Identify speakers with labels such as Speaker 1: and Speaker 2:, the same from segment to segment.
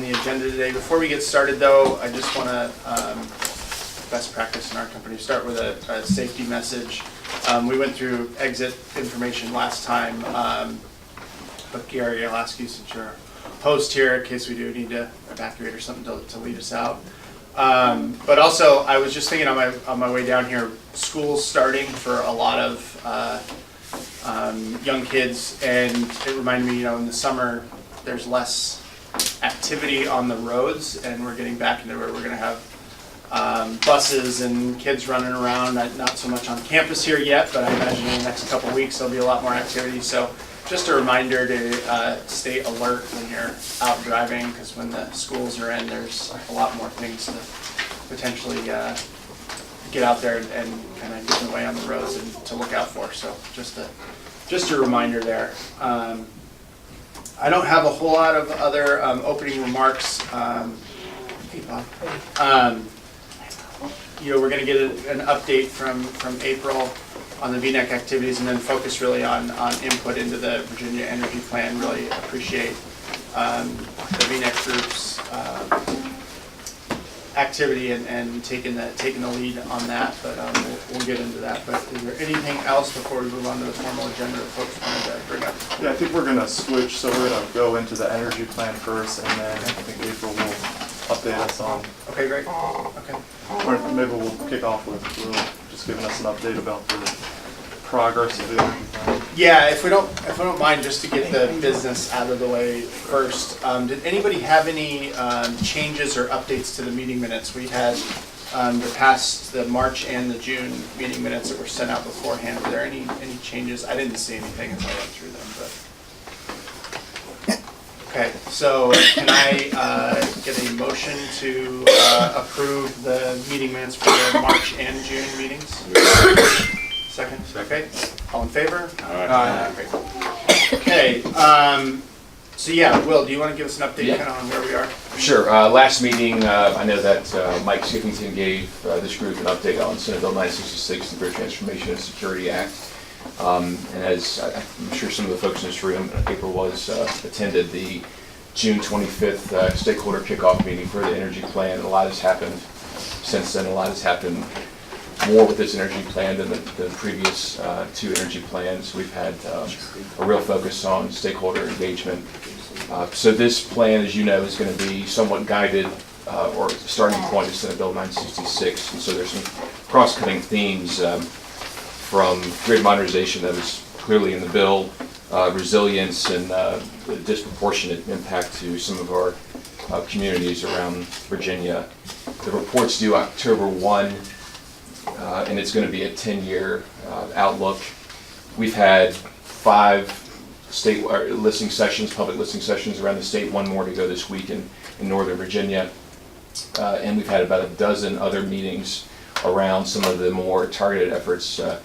Speaker 1: the agenda today. Before we get started, though, I just want to, best practice in our company, start with a safety message. We went through exit information last time, but Gary, I'll ask you since you're a host here in case we do need to evacuate or something to lead us out. But also, I was just thinking on my way down here, school's starting for a lot of young kids, and it reminded me, in the summer there's less activity on the roads, and we're getting back into where we're going to have buses and kids running around. Not so much on campus here yet, but I imagine in the next couple of weeks there'll be a lot more activity. So just a reminder to stay alert when you're out driving, because when the schools are in, there's a lot more things to potentially get out there and kind of get in the way on the roads and to look out for. So just a reminder there. I don't have a whole lot of other opening remarks. Hey, Bob. We're going to get an update from April on the VNEC activities, and then focus really on input into the Virginia Energy Plan. Really appreciate the VNEC group's activity and taking the lead on that, but we'll get into that. But is there anything else before we move on to the formal agenda that folks wanted to bring up?
Speaker 2: Yeah, I think we're going to switch, so we're going to go into the energy plan first, and then I think April will update us on.
Speaker 1: Okay, great. Okay.
Speaker 2: Or maybe we'll kick off with Will just giving us an update about the progress of the energy plan.
Speaker 1: Yeah, if we don't mind, just to get the business out of the way first. Did anybody have any changes or updates to the meeting minutes? We had the March and the June meeting minutes that were sent out beforehand. Were there any changes? I didn't see anything as I went through them, but. Okay, so can I get a motion to approve the meeting minutes for the March and June meetings? Second? Okay. All in favor? Great. Okay. So yeah, Will, do you want to give us an update kind of on where we are?
Speaker 3: Sure. Last meeting, I know that Mike Skiffington gave this group an update on Senate Bill 966, the Bridge Transformation and Security Act. And as I'm sure some of the folks in this room, April attended the June 25th stakeholder kickoff meeting for the energy plan. A lot has happened since then. A lot has happened more with this energy plan than the previous two energy plans. We've had a real focus on stakeholder engagement. So this plan, as you know, is going to be somewhat guided, or starting point is Senate Bill 966. And so there's some cross-cutting themes from grid modernization that was clearly in the bill, resilience, and the disproportionate impact to some of our communities around Virginia. The report's due October 1. And it's going to be a 10-year outlook. We've had 5 state listening sessions, public listening sessions around the state, one more to go this week in Northern Virginia. And we've had about a dozen other meetings around some of the more targeted efforts that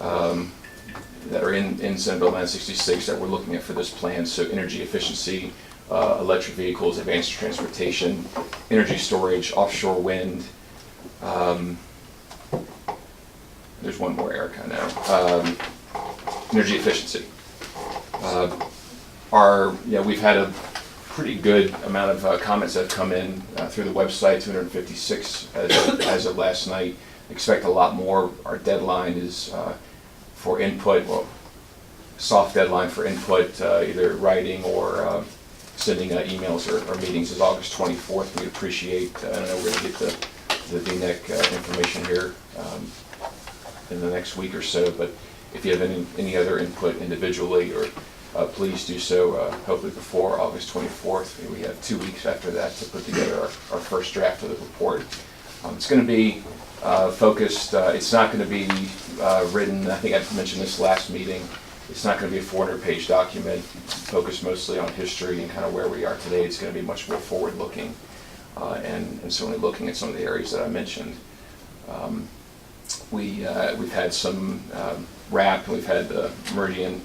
Speaker 3: are in Senate Bill 966 that we're looking at for this plan. So energy efficiency, electric vehicles, advanced transportation, energy storage, offshore wind. There's one more, Eric, I know. Energy efficiency. We've had a pretty good amount of comments that have come in through the website, 256 as of last night. Expect a lot more. Our deadline is for input, soft deadline for input, either writing or sending emails or meetings is August 24th. We'd appreciate, I don't know, we're going to get the VNEC information here in the next week or so, but if you have any other input individually, or please do so hopefully before August 24th. We have 2 weeks after that to put together our first draft of the report. It's going to be focused, it's not going to be written, I think I mentioned this last meeting, it's not going to be a 400-page document focused mostly on history and kind of where we are today. It's going to be much more forward-looking and certainly looking at some of the areas that I mentioned. We've had some RAP, and we've had the Meridian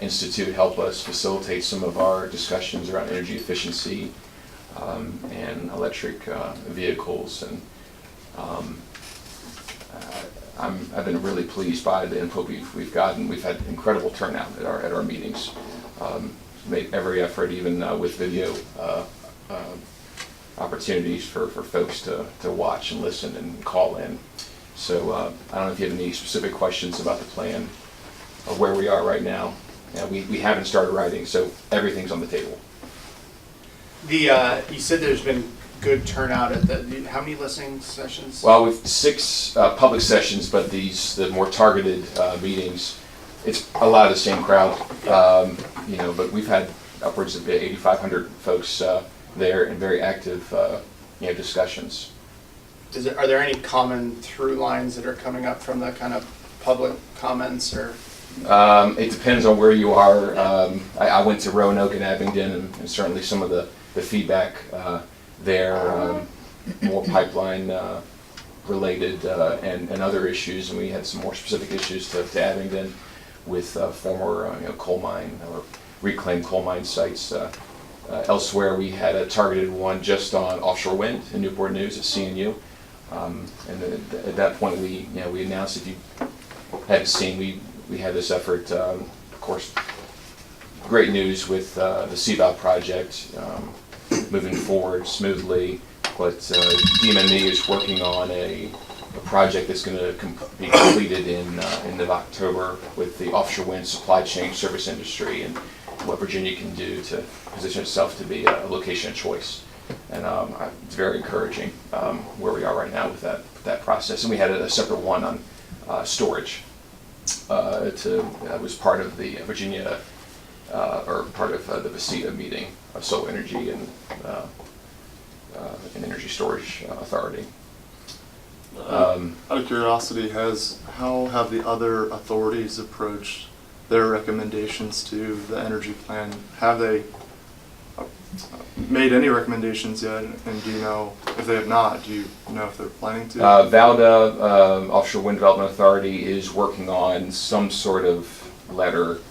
Speaker 3: Institute help us facilitate some of our discussions around energy efficiency and electric vehicles. And I've been really pleased by the input we've gotten. We've had incredible turnout at our meetings. Made every effort, even with video opportunities for folks to watch and listen and call in. So I don't know if you have any specific questions about the plan or where we are right now. We haven't started writing, so everything's on the table.
Speaker 1: You said there's been good turnout at how many listening sessions?
Speaker 3: Well, with 6 public sessions, but the more targeted meetings, it's a lot of the same crowd. But we've had upwards of 8,500 folks there and very active discussions.
Speaker 1: Are there any common through lines that are coming up from the kind of public comments or?
Speaker 3: It depends on where you are. I went to Roanoke and Abingdon, and certainly some of the feedback there, more pipeline related and other issues, and we had some more specific issues to Abingdon with former coal mine or reclaimed coal mine sites. Elsewhere, we had a targeted one just on offshore wind in Newport News at CNU, and at that point we announced, if you hadn't seen, we had this effort. Of course, great news with the CVOW project moving forward smoothly, but DMME is working on a project that's going to be completed in October with the offshore wind supply chain service industry and what Virginia can do to position itself to be a location of choice. And it's very encouraging where we are right now with that process. And we had a separate one on storage. Was part of the Virginia, or part of the VACITA meeting of Solar Energy and Energy Storage Authority.
Speaker 2: Out of curiosity, how have the other authorities approached their recommendations to the energy plan? Have they made any recommendations yet? And do you know if they have not? Do you know if they're planning to?
Speaker 3: VALDA, Offshore Wind Development Authority, is working on some sort of letter.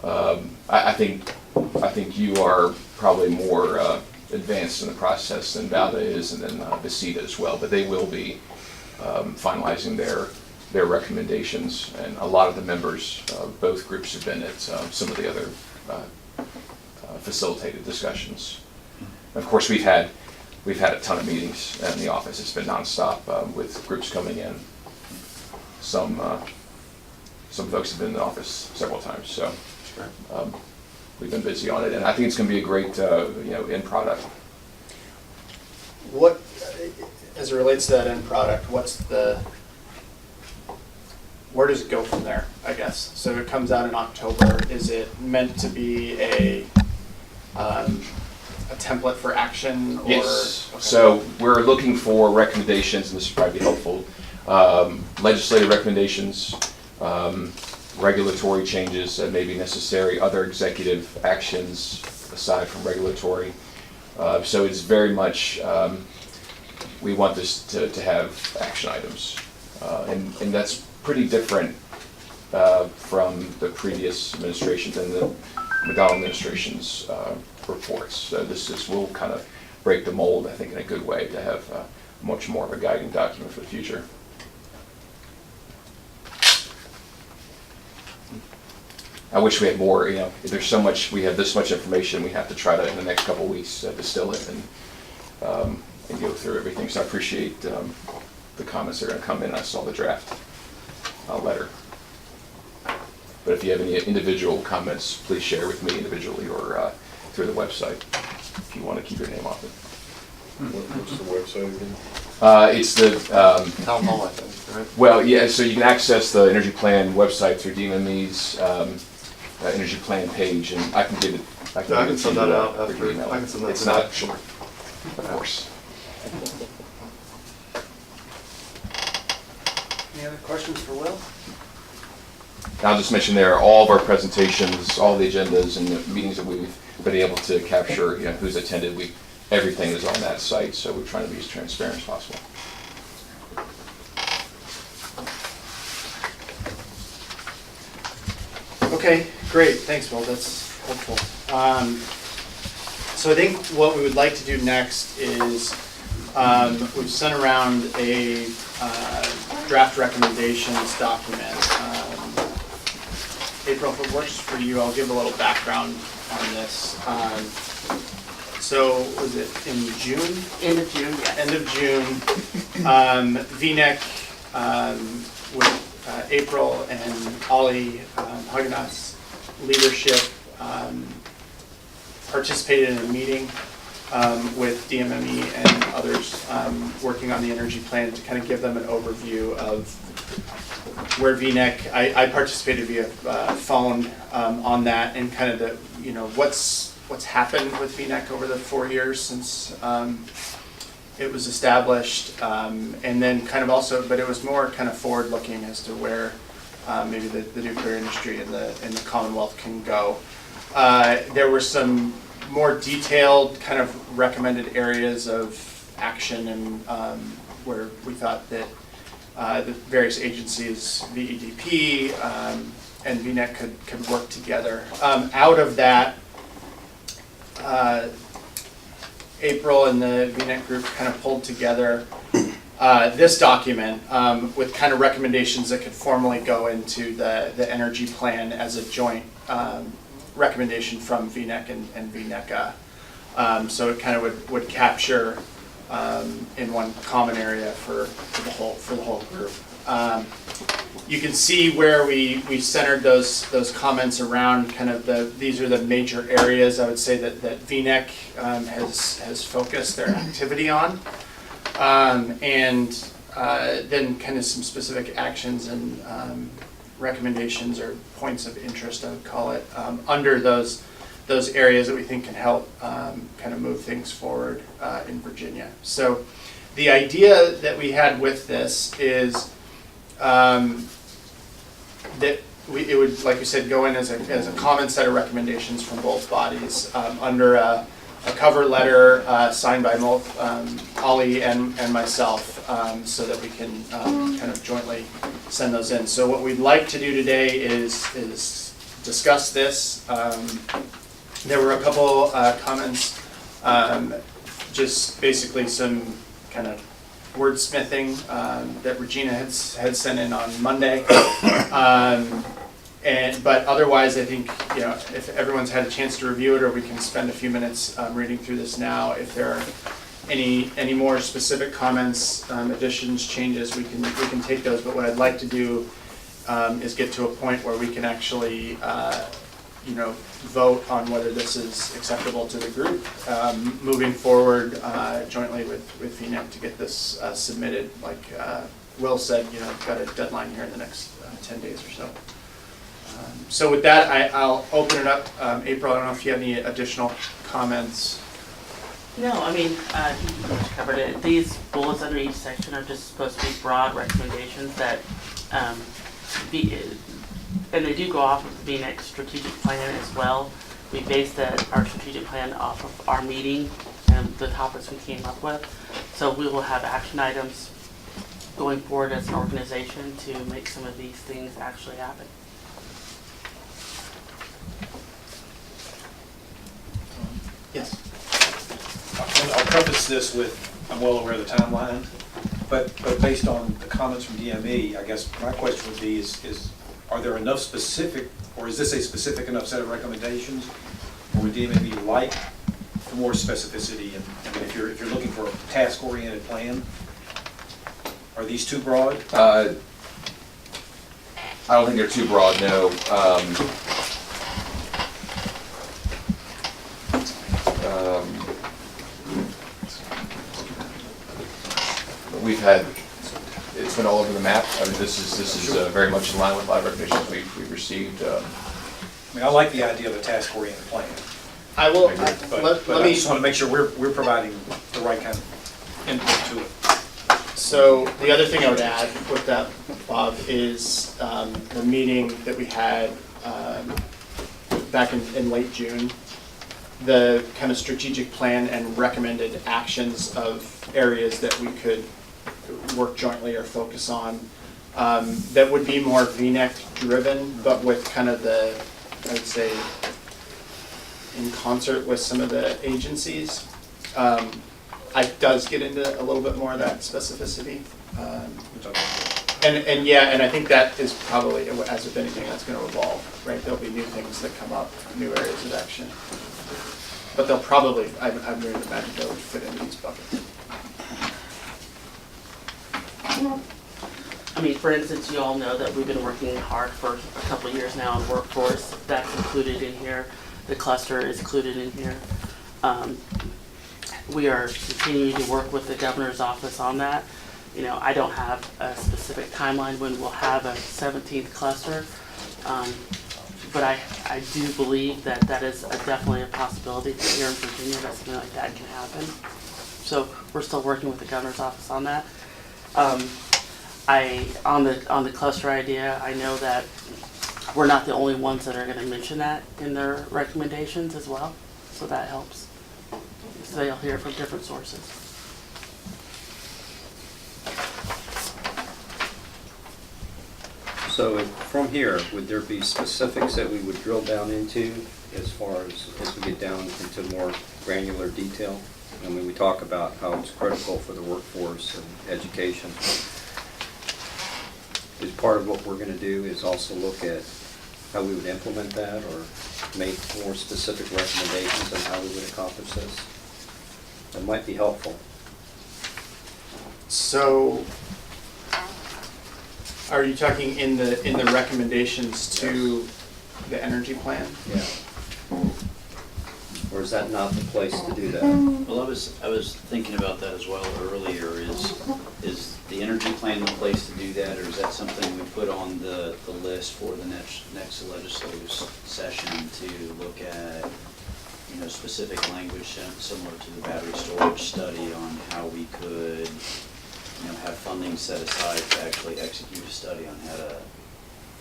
Speaker 3: I think you are probably more advanced in the process than VALDA is, and then VACITA as well. But they will be finalizing their recommendations, and a lot of the members of both groups have been at some of the other facilitated discussions. Of course, we've had a ton of meetings in the office. It's been nonstop with groups coming in. Some folks have been in the office several times, so we've been busy on it, and I think it's going to be a great end product.
Speaker 1: What, as it relates to that end product, where does it go from there, I guess? So it comes out in October. Is it meant to be a template for action? Or?
Speaker 3: Yes.
Speaker 1: Okay.
Speaker 3: So we're looking for recommendations, and this will probably be helpful. Legislative recommendations, regulatory changes that may be necessary, other executive actions aside from regulatory. So it's very much, we want this to have action items. And that's pretty different from the previous administrations and the McDonnell administration's reports. So this will kind of break the mold, I think, in a good way, to have much more of a guiding document for the future. I wish we had more. If there's so much, we have this much information, we have to try to, in the next couple of weeks, distill it and go through everything. So I appreciate the comments that are going to come in. I saw the draft letter. But if you have any individual comments, please share with me individually or through the website if you want to keep your name off it.
Speaker 4: What's the website again?
Speaker 3: It's the
Speaker 2: Town hall, I think, right?
Speaker 3: well, yeah. So you can access the energy plan website through DMME's energy plan page, and I can give it.
Speaker 2: I can send that out after.
Speaker 3: through email.
Speaker 2: I can send that.
Speaker 3: It's not short, of course.
Speaker 1: Any other questions for Will?
Speaker 3: I'll just mention there all of our presentations, all the agendas and the meetings that we've been able to capture, who's attended. Everything is on that site, so we're trying to be as transparent as possible.
Speaker 1: Okay, great. Thanks, Will. That's helpful. So I think what we would like to do next is we've sent around a draft recommendations document. April, if it works for you, I'll give a little background on this. So was it in June?
Speaker 5: End of June, yes.
Speaker 1: End of June, VNEC with April and Ollie Huguenot's leadership participated in a meeting with DMME and others working on the energy plan to kind of give them an overview of where VNEC, I participated via phone on that, and kind of the, what's happened with VNEC over the 4 years since it was established, and then kind of also, but it was more kind of forward looking as to where maybe the nuclear industry and the Commonwealth can go. There were some more detailed kind of recommended areas of action, and where we thought that the various agencies, VEDP and VNEC could work together. Out of that, April and the VNEC group kind of pulled together this document with kind of recommendations that could formally go into the energy plan as a joint recommendation from VNEC and VNECA. So it kind of would capture in one common area for the whole group. You can see where we centered those comments around kind of these are the major areas I would say that VNEC has focused their activity on, and then kind of some specific actions and recommendations or points of interest, I would call it, under those areas that we think can help kind of move things forward in Virginia. So the idea that we had with this is that it would, like you said, go in as a common set of recommendations from both bodies under a cover letter signed by both Ollie and myself, so that we can kind of jointly send those in. So what we'd like to do today is discuss this. There were a couple comments, just basically some kind of wordsmithing that Regina had sent in on Monday. But otherwise, I think, if everyone's had a chance to review it, or we can spend a few minutes reading through this now. If there are any more specific comments, additions, changes, we can take those. But what I'd like to do is get to a point where we can actually vote on whether this is acceptable to the group, moving forward jointly with VNEC to get this submitted. Like Will said, we've got a deadline here in the next 10 days or so. So with that, I'll open it up. April, I don't know if you have any additional comments.
Speaker 5: No, I mean, you pretty much covered it. These bullets under each section are just supposed to be broad recommendations that, and they do go off of the VNEC strategic plan as well. We based our strategic plan off of our meeting and the topics we came up with. So we will have action items going forward as an organization to make some of these things actually happen.
Speaker 1: Yes.
Speaker 6: I'll preface this with, I'm well aware of the timeline, but based on the comments from DME, I guess my question would be is are there enough specific, or is this a specific enough set of recommendations, or would DME like for more specificity? And I mean, if you're looking for a task-oriented plan, are these too broad?
Speaker 3: I don't think they're too broad, no. We've had, it's been all over the map. I mean, this is very much in line with a lot of recommendations we've received.
Speaker 6: I mean, I like the idea of a task-oriented plan.
Speaker 1: I will.
Speaker 6: But I just want to make sure we're providing the right kind of input to it.
Speaker 1: So the other thing I would add with that, Bob, is the meeting that we had back in late June, the kind of strategic plan and recommended actions of areas that we could work jointly or focus on that would be more VNEC driven, but with kind of the, I would say, in concert with some of the agencies. It does get into a little bit more of that specificity. And I think that is probably, as with anything, that's going to evolve, right? There'll be new things that come up, new areas of action. but they'll probably, I would imagine they would fit into these buckets.
Speaker 5: I mean, for instance, you all know that we've been working hard for a couple of years now on workforce. That's included in here. The cluster is included in here. We are continuing to work with the governor's office on that. You know, I don't have a specific timeline when we'll have a 17th cluster, but I do believe that that is definitely a possibility here in Virginia that something like that can happen. So we're still working with the governor's office on that. On the cluster idea, I know that we're not the only ones that are going to mention that in their recommendations as well, so that helps. So they'll hear from different sources.
Speaker 7: So from here, would there be specifics that we would drill down into as far as we get down into more granular detail? I mean, we talk about how it's critical for the workforce and education. Is part of what we're going to do is also look at how we would implement that or make more specific recommendations on how we would accomplish this? That might be helpful.
Speaker 1: So, are you talking in the recommendations to the energy plan?
Speaker 7: Yeah. Or is that not the place to do that?
Speaker 8: Well, I was thinking about that as well earlier. Is the energy plan the place to do that, or is that something we put on the list for the next legislative session to look at, you know, specific language similar to the battery storage study on how we could, you know, have funding set aside to actually execute a study on how to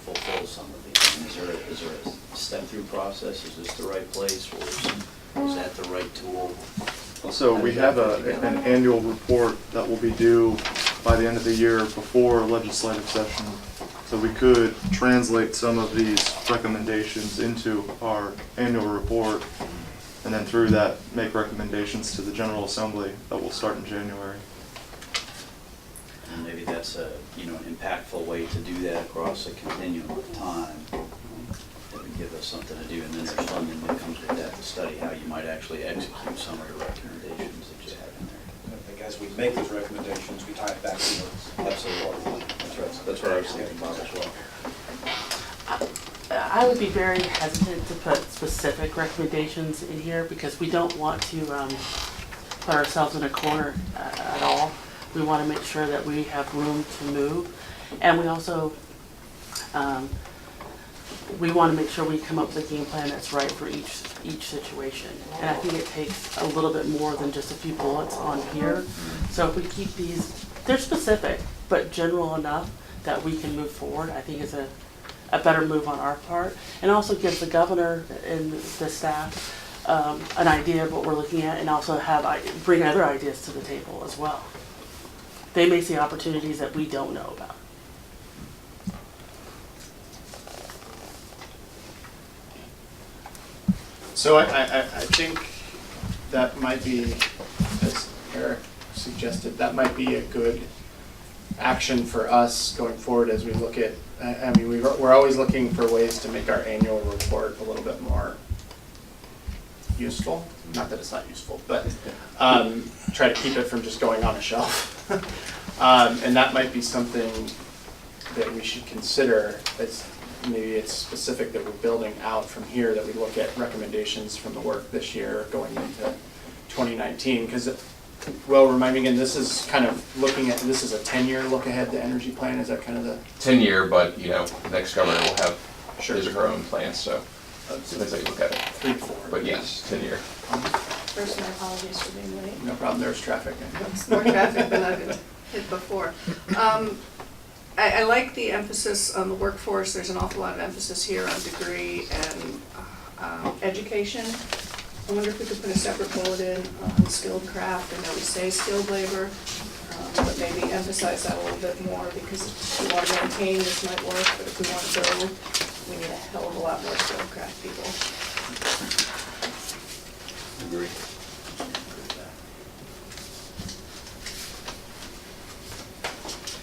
Speaker 8: fulfill some of these? And is there a step-through process? Is this the right place, or is that the right tool?
Speaker 2: So we have an annual report that will be due by the end of the year before legislative session. So we could translate some of these recommendations into our annual report, and then through that make recommendations to the General Assembly that will start in January.
Speaker 8: And maybe that's a, you know, an impactful way to do that across a continuum of time. That would give us something to do, and then there's funding that comes with that to study how you might actually execute some of the recommendations that you have in there.
Speaker 6: I think as we make those recommendations, we tie it back to the
Speaker 8: Absolutely. That's what I was thinking about as well.
Speaker 5: I would be very hesitant to put specific recommendations in here because we don't want to put ourselves in a corner at all. We want to make sure that we have room to move, and we also we want to make sure we come up with a game plan that's right for each situation. And I think it takes a little bit more than just a few bullets on here. So if we keep these, they're specific but general enough that we can move forward, I think is a better move on our part, and also gives the governor and the staff an idea of what we're looking at, and also bring other ideas to the table as well. They may see opportunities that we don't know about.
Speaker 1: So I think that might be, as Eric suggested, that might be a good action for us going forward as we look at, I mean, we're always looking for ways to make our annual report a little bit more useful. Not that it's not useful, but try to keep it from just going on a shelf. And that might be something that we should consider. As maybe it's specific that we're building out from here, that we look at recommendations from the work this year going into 2019. Because, well, remind me again, this is kind of looking at, this is a 10-year look ahead, the energy plan. Is that kind of the
Speaker 3: 10-year, but you know, the next governor will have
Speaker 1: Sure.
Speaker 3: his or her own plans, so depends how you look at it.
Speaker 1: 3 to 4?
Speaker 3: But yes, 10-year.
Speaker 9: First, my apologies for being late.
Speaker 1: No problem. There's traffic.
Speaker 9: It's more traffic than I've hit before. I like the emphasis on the workforce. There's an awful lot of emphasis here on degree and education. I wonder if we could put a separate bullet in on skilled craft. I know we say skilled labor, but maybe emphasize that a little bit more, because if we want to maintain, this might work, but if we want to grow, we need a hell of a lot more skilled craft people.
Speaker 8: Agree.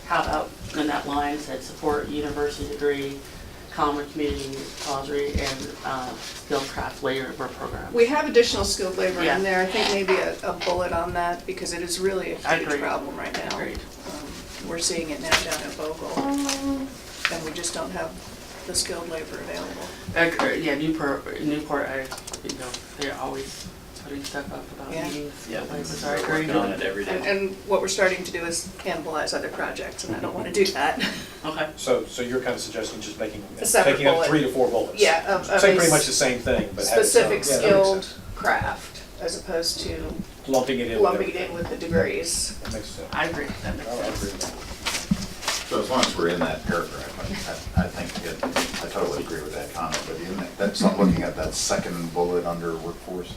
Speaker 5: How about in that line, said support university degree common community college and skilled craft labor program.
Speaker 9: We have additional skilled labor
Speaker 5: Yeah.
Speaker 9: in there. I think maybe a bullet on that because it is really a
Speaker 5: I
Speaker 9: huge
Speaker 5: agree.
Speaker 9: problem right now.
Speaker 5: Agreed.
Speaker 9: We're seeing it now down at Bogle, and we just don't have the skilled labor available.
Speaker 5: Yeah, Newport, they're always putting stuff up about
Speaker 9: Yeah.
Speaker 5: meetings.
Speaker 8: Yeah,
Speaker 5: Labor,
Speaker 8: we're
Speaker 5: I agree.
Speaker 8: working on it every day.
Speaker 9: And what we're starting to do is cannibalize other projects, and I don't want to do that.
Speaker 5: Okay.
Speaker 6: So you're kind of suggesting just making,
Speaker 9: A separate
Speaker 6: taking up
Speaker 9: bullet.
Speaker 6: 3 to 4 bullets?
Speaker 9: Yeah, of
Speaker 6: Say
Speaker 9: a
Speaker 6: pretty much the same thing, but have its own-
Speaker 9: specific
Speaker 6: yeah, that makes
Speaker 9: skilled
Speaker 6: sense.
Speaker 9: craft, as opposed to
Speaker 6: Lumping it in with
Speaker 9: lumping it
Speaker 6: everything.
Speaker 9: in with the degrees.
Speaker 6: That makes sense.
Speaker 5: I agree, that makes
Speaker 6: I
Speaker 5: sense.
Speaker 6: agree with that.
Speaker 10: So as long as we're in that paragraph, I think I totally agree with that comment, but in that's, I'm looking at that second bullet under workforce.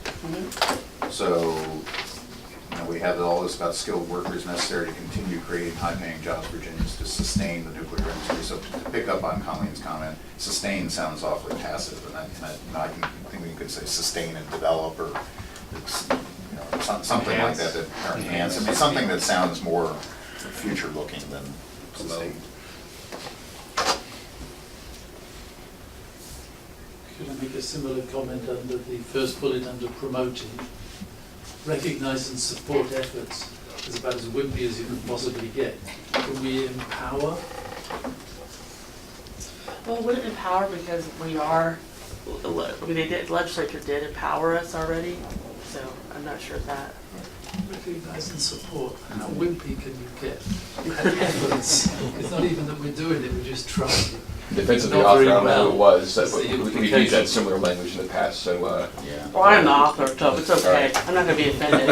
Speaker 10: So, we have all this about skilled workers necessary to continue creating high-paying jobs for Virginians to sustain the nuclear industry. So to pick up on Colleen's comment, sustain sounds awfully passive, and I think we could say sustain and develop, or something like that, or enhance. I mean, something that sounds more future-looking than sustain.
Speaker 11: Could I make a similar comment under the first bullet under promoting? Recognise and support efforts is about as wimpy as you can possibly get. Can we empower?
Speaker 5: Well, it wouldn't empower because we are, legislature did empower us already, so I'm not sure of that.
Speaker 11: Recognise and support. How wimpy can you get? Efforts. It's not even that we're doing it, we're just trying.
Speaker 3: Defense of the
Speaker 11: Not
Speaker 3: author, I
Speaker 11: very
Speaker 3: don't know who it
Speaker 11: well.
Speaker 3: was,
Speaker 11: That's the
Speaker 3: we've used
Speaker 11: implication.
Speaker 3: that similar language in the past, so,
Speaker 8: Yeah.
Speaker 5: Well, I'm the author, so it's okay,
Speaker 3: Alright.
Speaker 5: I'm not gonna be offended.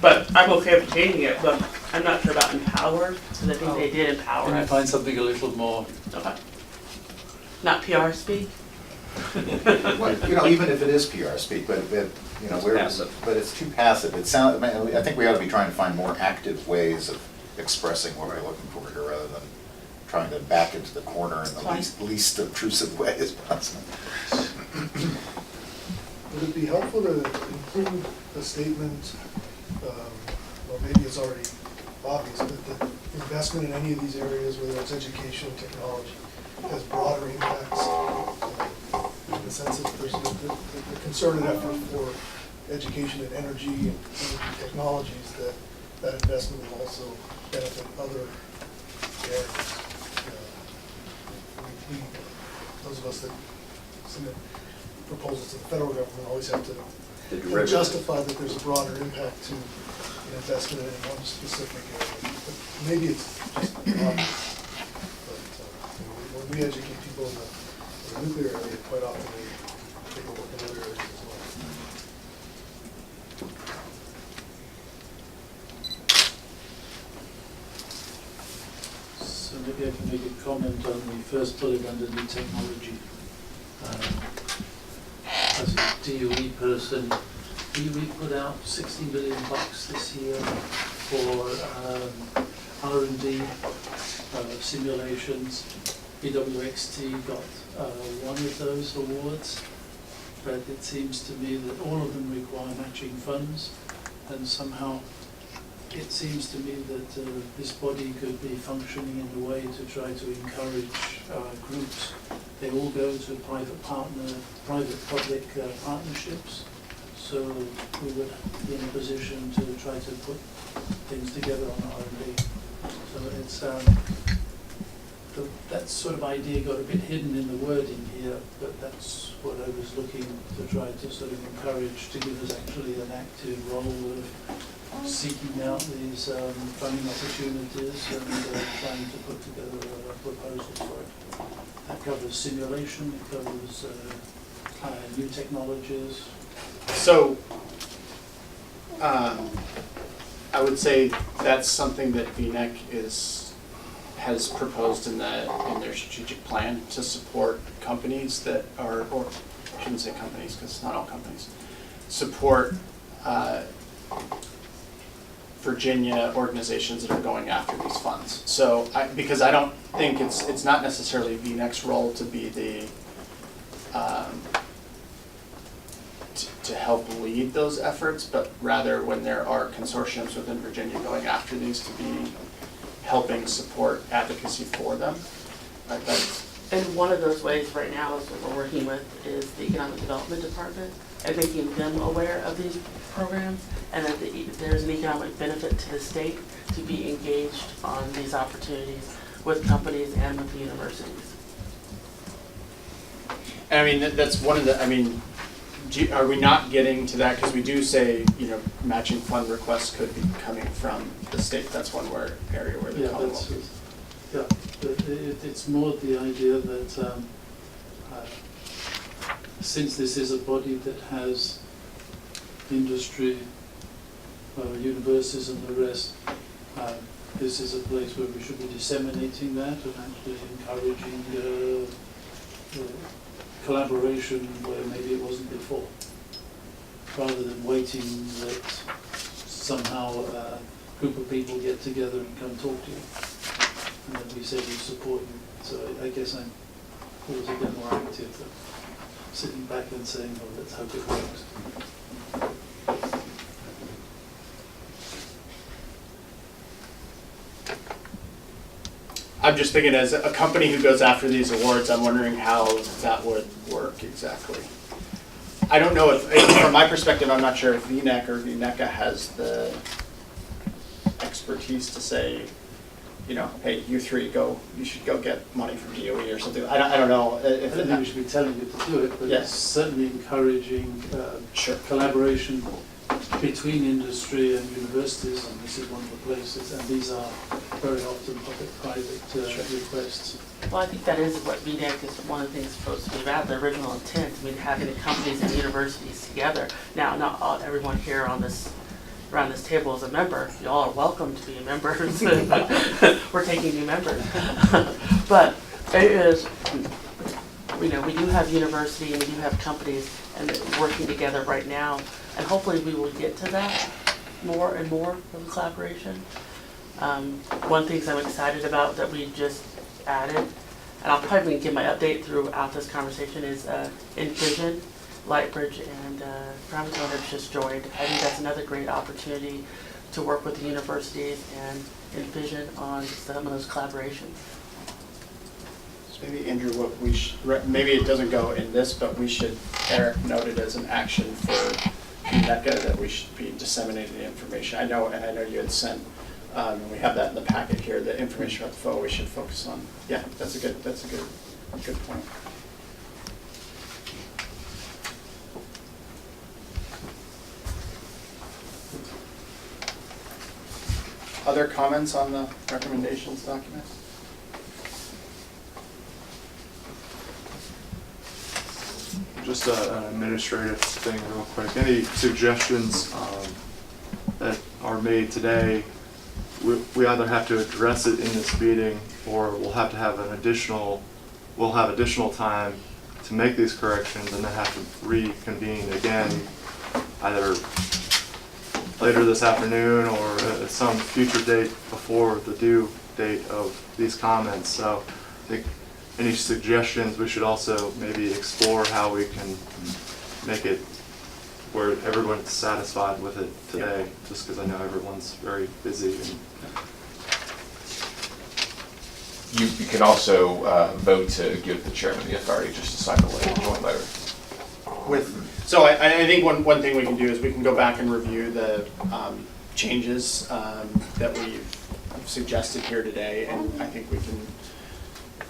Speaker 5: But I'm okay with changing it, but I'm not sure about empowered, because I think they did empower
Speaker 11: Can you
Speaker 5: us.
Speaker 11: find something a little more?
Speaker 5: Okay. Not PR speak?
Speaker 10: Well, even if it is PR speak, but we're,
Speaker 7: passive.
Speaker 10: but it's too passive. I think we ought to be trying to find more active ways of expressing what we're looking for here, rather than trying to back into the corner in the least obtrusive way as possible.
Speaker 12: Would it be helpful to include a statement, or maybe it's already obvious, but that investment in any of these areas, whether it's education, technology, has broader impacts, in the sense that there's the concerted effort for education and energy technologies, that investment will also benefit other areas. Those of us that submit proposals to the federal government always have to justify that there's a broader impact to an investment in one specific area. But maybe it's just obvious, but when we educate people in the nuclear area, quite often they take a look in other areas as well.
Speaker 11: So maybe I can make a comment on the first bullet under new technology. As a DOE person, DOE put out $60 million this year for R&D simulations. BWXT got one of those awards, but it seems to me that all of them require matching funds, and somehow it seems to me that this body could be functioning in a way to try to encourage groups. They all go to private-public partnerships, so we would be in a position to try to put things together on R&D. So it's that sort of idea got a bit hidden in the wording here, but that's what I was looking to try to sort of encourage, to give us actually an active role of seeking out these funding opportunities and trying to put together a proposal for it. That covers simulation, it covers new technologies.
Speaker 1: So, I would say that's something that VNEC has proposed in their strategic plan to support companies that are, or I shouldn't say companies because it's not all companies, support Virginia organizations that are going after these funds. So, because I don't think it's not necessarily VNEC's role to be the to help lead those efforts, but rather when there are consortiums within Virginia going after these, to be helping support advocacy for them.
Speaker 5: And one of those ways right now is what we're working with is the Economic Development Department and making them aware of these programs and that there's an economic benefit to the state to be engaged on these opportunities with companies and with the universities.
Speaker 1: And I mean, that's one of the, I mean, are we not getting to that? Because we do say, you know, matching fund requests could be coming from the state. That's one area where the
Speaker 11: Yeah,
Speaker 1: Commonwealth is.
Speaker 11: yeah, but it's more the idea that since this is a body that has industry, universities and the rest, this is a place where we should be disseminating that and actually encouraging collaboration where maybe it wasn't before, rather than waiting that somehow a group of people get together and come talk to you, and then we say we support you. So I guess I'm always a bit more active than sitting back and saying, oh, let's hope it works.
Speaker 1: I'm just thinking, as a company who goes after these awards, I'm wondering how that would work exactly. I don't know if, from my perspective, I'm not sure if VNEC or VNECA has the expertise to say, you know, hey, you three, you should go get money from DOE or something. I don't know.
Speaker 11: I don't think we should be telling you to do it, but
Speaker 1: Yes.
Speaker 11: it's certainly encouraging
Speaker 1: Sure.
Speaker 11: collaboration between industry and universities, and this is one of the places, and these are very often public-private requests.
Speaker 5: Well, I think that is what VNEC is one of the things supposed to be about, the original intent. I mean, having the companies and universities together. Now, not everyone here around this table is a member. You all are welcome to be members. We're taking new members. But it is, you know, we do have university and we do have companies and working together right now. And hopefully we will get to that more and more of the collaboration. One thing I'm excited about that we just added, and I'll probably give my update throughout this conversation, is Envision, Lightbridge, and Provincetown have just joined. I think that's another great opportunity to work with the universities and Envision on some of those collaborations.
Speaker 1: So maybe, Andrew, what we maybe it doesn't go in this, but we should, Eric noted as an action for VNECA that we should be disseminating the information. I know you had sent, and we have that in the packet here, the information about the FO we should focus on. Yeah, that's a good point. Other comments on the recommendations document?
Speaker 2: Just an administrative thing real quick. Any suggestions that are made today, we either have to address it in this meeting or we'll have to have additional time to make these corrections and then have to reconvene again either later this afternoon or at some future date before the due date of these comments. So I think any suggestions, we should also maybe explore how we can make it where everyone's satisfied with it today, just because I know everyone's very busy. And
Speaker 3: You can also vote to give the chairman the authority just to sign the joint letter.
Speaker 1: So I think one thing we can do is we can go back and review the changes that we've suggested here today, and I think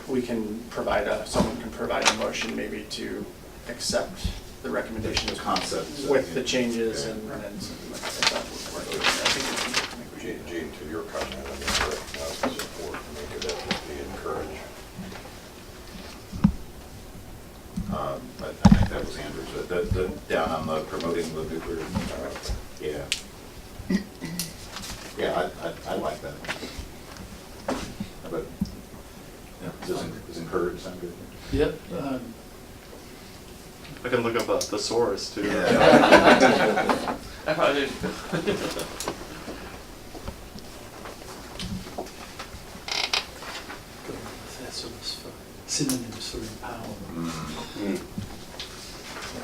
Speaker 1: we can provide someone can provide a motion maybe to accept the recommendations
Speaker 10: Concepts.
Speaker 1: with the changes and something like that. I think
Speaker 4: Gene, to your comment, I mean, that was important. I mean, could that just be encouraged?
Speaker 10: I think that was Andrew's, down on the promoting the nuclear, yeah. Yeah, I like that. But, yeah, does encourage sound good?
Speaker 11: Yep.
Speaker 2: I can look up a thesaurus too.
Speaker 5: I probably did.
Speaker 11: Thesaurus for synonyms for empowerment.
Speaker 6: Yeah,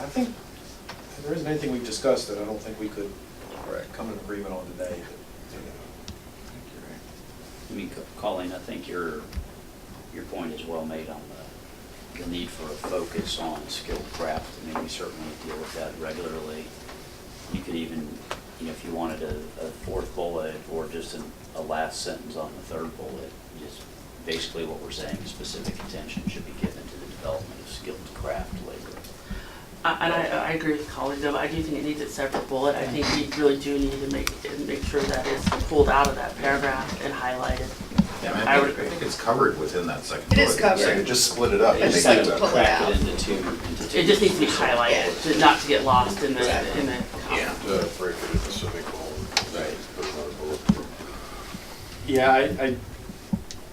Speaker 6: I think there isn't anything we've discussed that I don't think we could come to an agreement on today.
Speaker 8: I mean, Colleen, I think your your point is well made on the need for a focus on skilled craft. I mean, we certainly deal with that regularly. You could even, if you wanted a fourth bullet or just a last sentence on the third bullet, just basically what we're saying is specific attention should be given to the development of skilled craft labor.
Speaker 5: And I agree with colleagues, though. I do think it needs a separate bullet. I think we really do need to make sure that it's pulled out of that paragraph and highlighted.
Speaker 10: Yeah, I mean,
Speaker 5: I would agree.
Speaker 10: it's covered within that second
Speaker 9: It
Speaker 10: bullet.
Speaker 9: is covered.
Speaker 10: So you just split it up.
Speaker 9: It
Speaker 10: and
Speaker 9: just
Speaker 10: make
Speaker 9: have
Speaker 10: it
Speaker 9: to
Speaker 10: a-
Speaker 9: pull it
Speaker 8: Crack
Speaker 9: out.
Speaker 8: it into two
Speaker 5: It just needs to be highlighted, not to get lost in the,
Speaker 9: Exactly.
Speaker 5: in the.
Speaker 10: Yeah.
Speaker 4: Break it into semicolons.
Speaker 8: Right.
Speaker 4: Put another bullet.
Speaker 1: Yeah, I,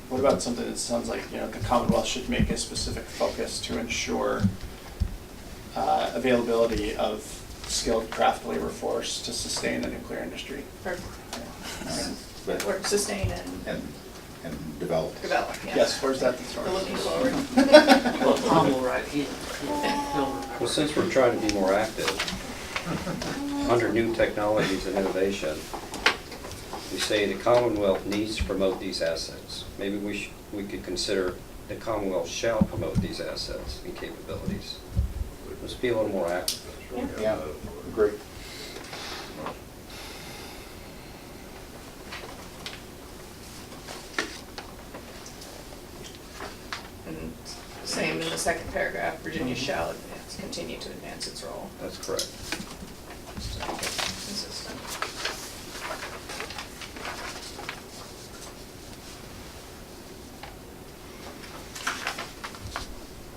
Speaker 1: what about something that sounds like, the Commonwealth should make a specific focus to ensure availability of skilled craft labor force to sustain the nuclear industry.
Speaker 10: But-
Speaker 9: Or sustain and
Speaker 10: And develop.
Speaker 9: develop, yeah.
Speaker 1: Yes, where's that the
Speaker 9: We're looking forward.
Speaker 5: Well, Tom will write, he'll.
Speaker 7: Well, since we're trying to be more active, under new technologies and innovation, we say the Commonwealth needs to promote these assets. Maybe we could consider the Commonwealth shall promote these assets and capabilities. Let's be a little more active.
Speaker 10: Yeah, agree.
Speaker 9: And same in the second paragraph, Virginia shall continue to advance its role.
Speaker 7: That's correct.
Speaker 9: Just to make it consistent.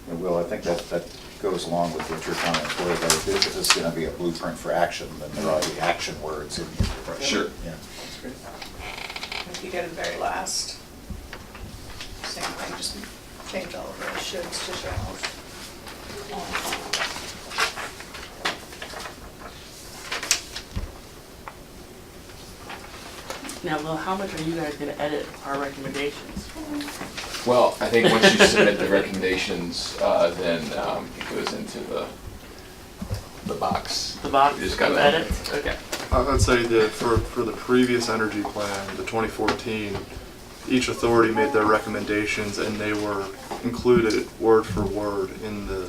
Speaker 10: And Will, I think that goes along with what your comments were, that if this is going to be a blueprint for action, then there ought to be action words in here.
Speaker 3: Sure.
Speaker 10: Yeah.
Speaker 1: That's great.
Speaker 9: If you go to the very last, same thing, just change all of the shoulds to shalls.
Speaker 5: Now, Will, how much are you guys gonna edit our recommendations?
Speaker 3: Well, I think once you submit the recommendations, then it goes into the box.
Speaker 5: The box
Speaker 3: You just
Speaker 5: of
Speaker 3: gotta-
Speaker 5: edits? Okay.
Speaker 2: I'd say that for the previous energy plan, the 2014, each authority made their recommendations and they were included word for word in the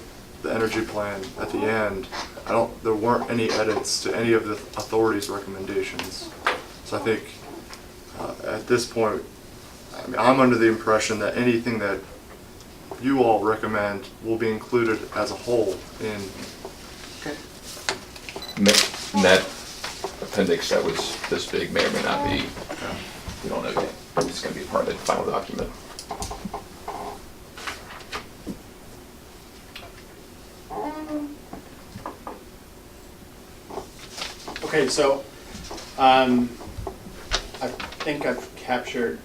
Speaker 2: energy plan at the end. There weren't any edits to any of the authorities' recommendations. So I think at this point, I mean, I'm under the impression that anything that you all recommend will be included as a whole in.
Speaker 5: Okay.
Speaker 3: And that appendix that was this big may or may not be, we don't know yet. It's going to be part of the final document.
Speaker 1: Okay, so, I think I've captured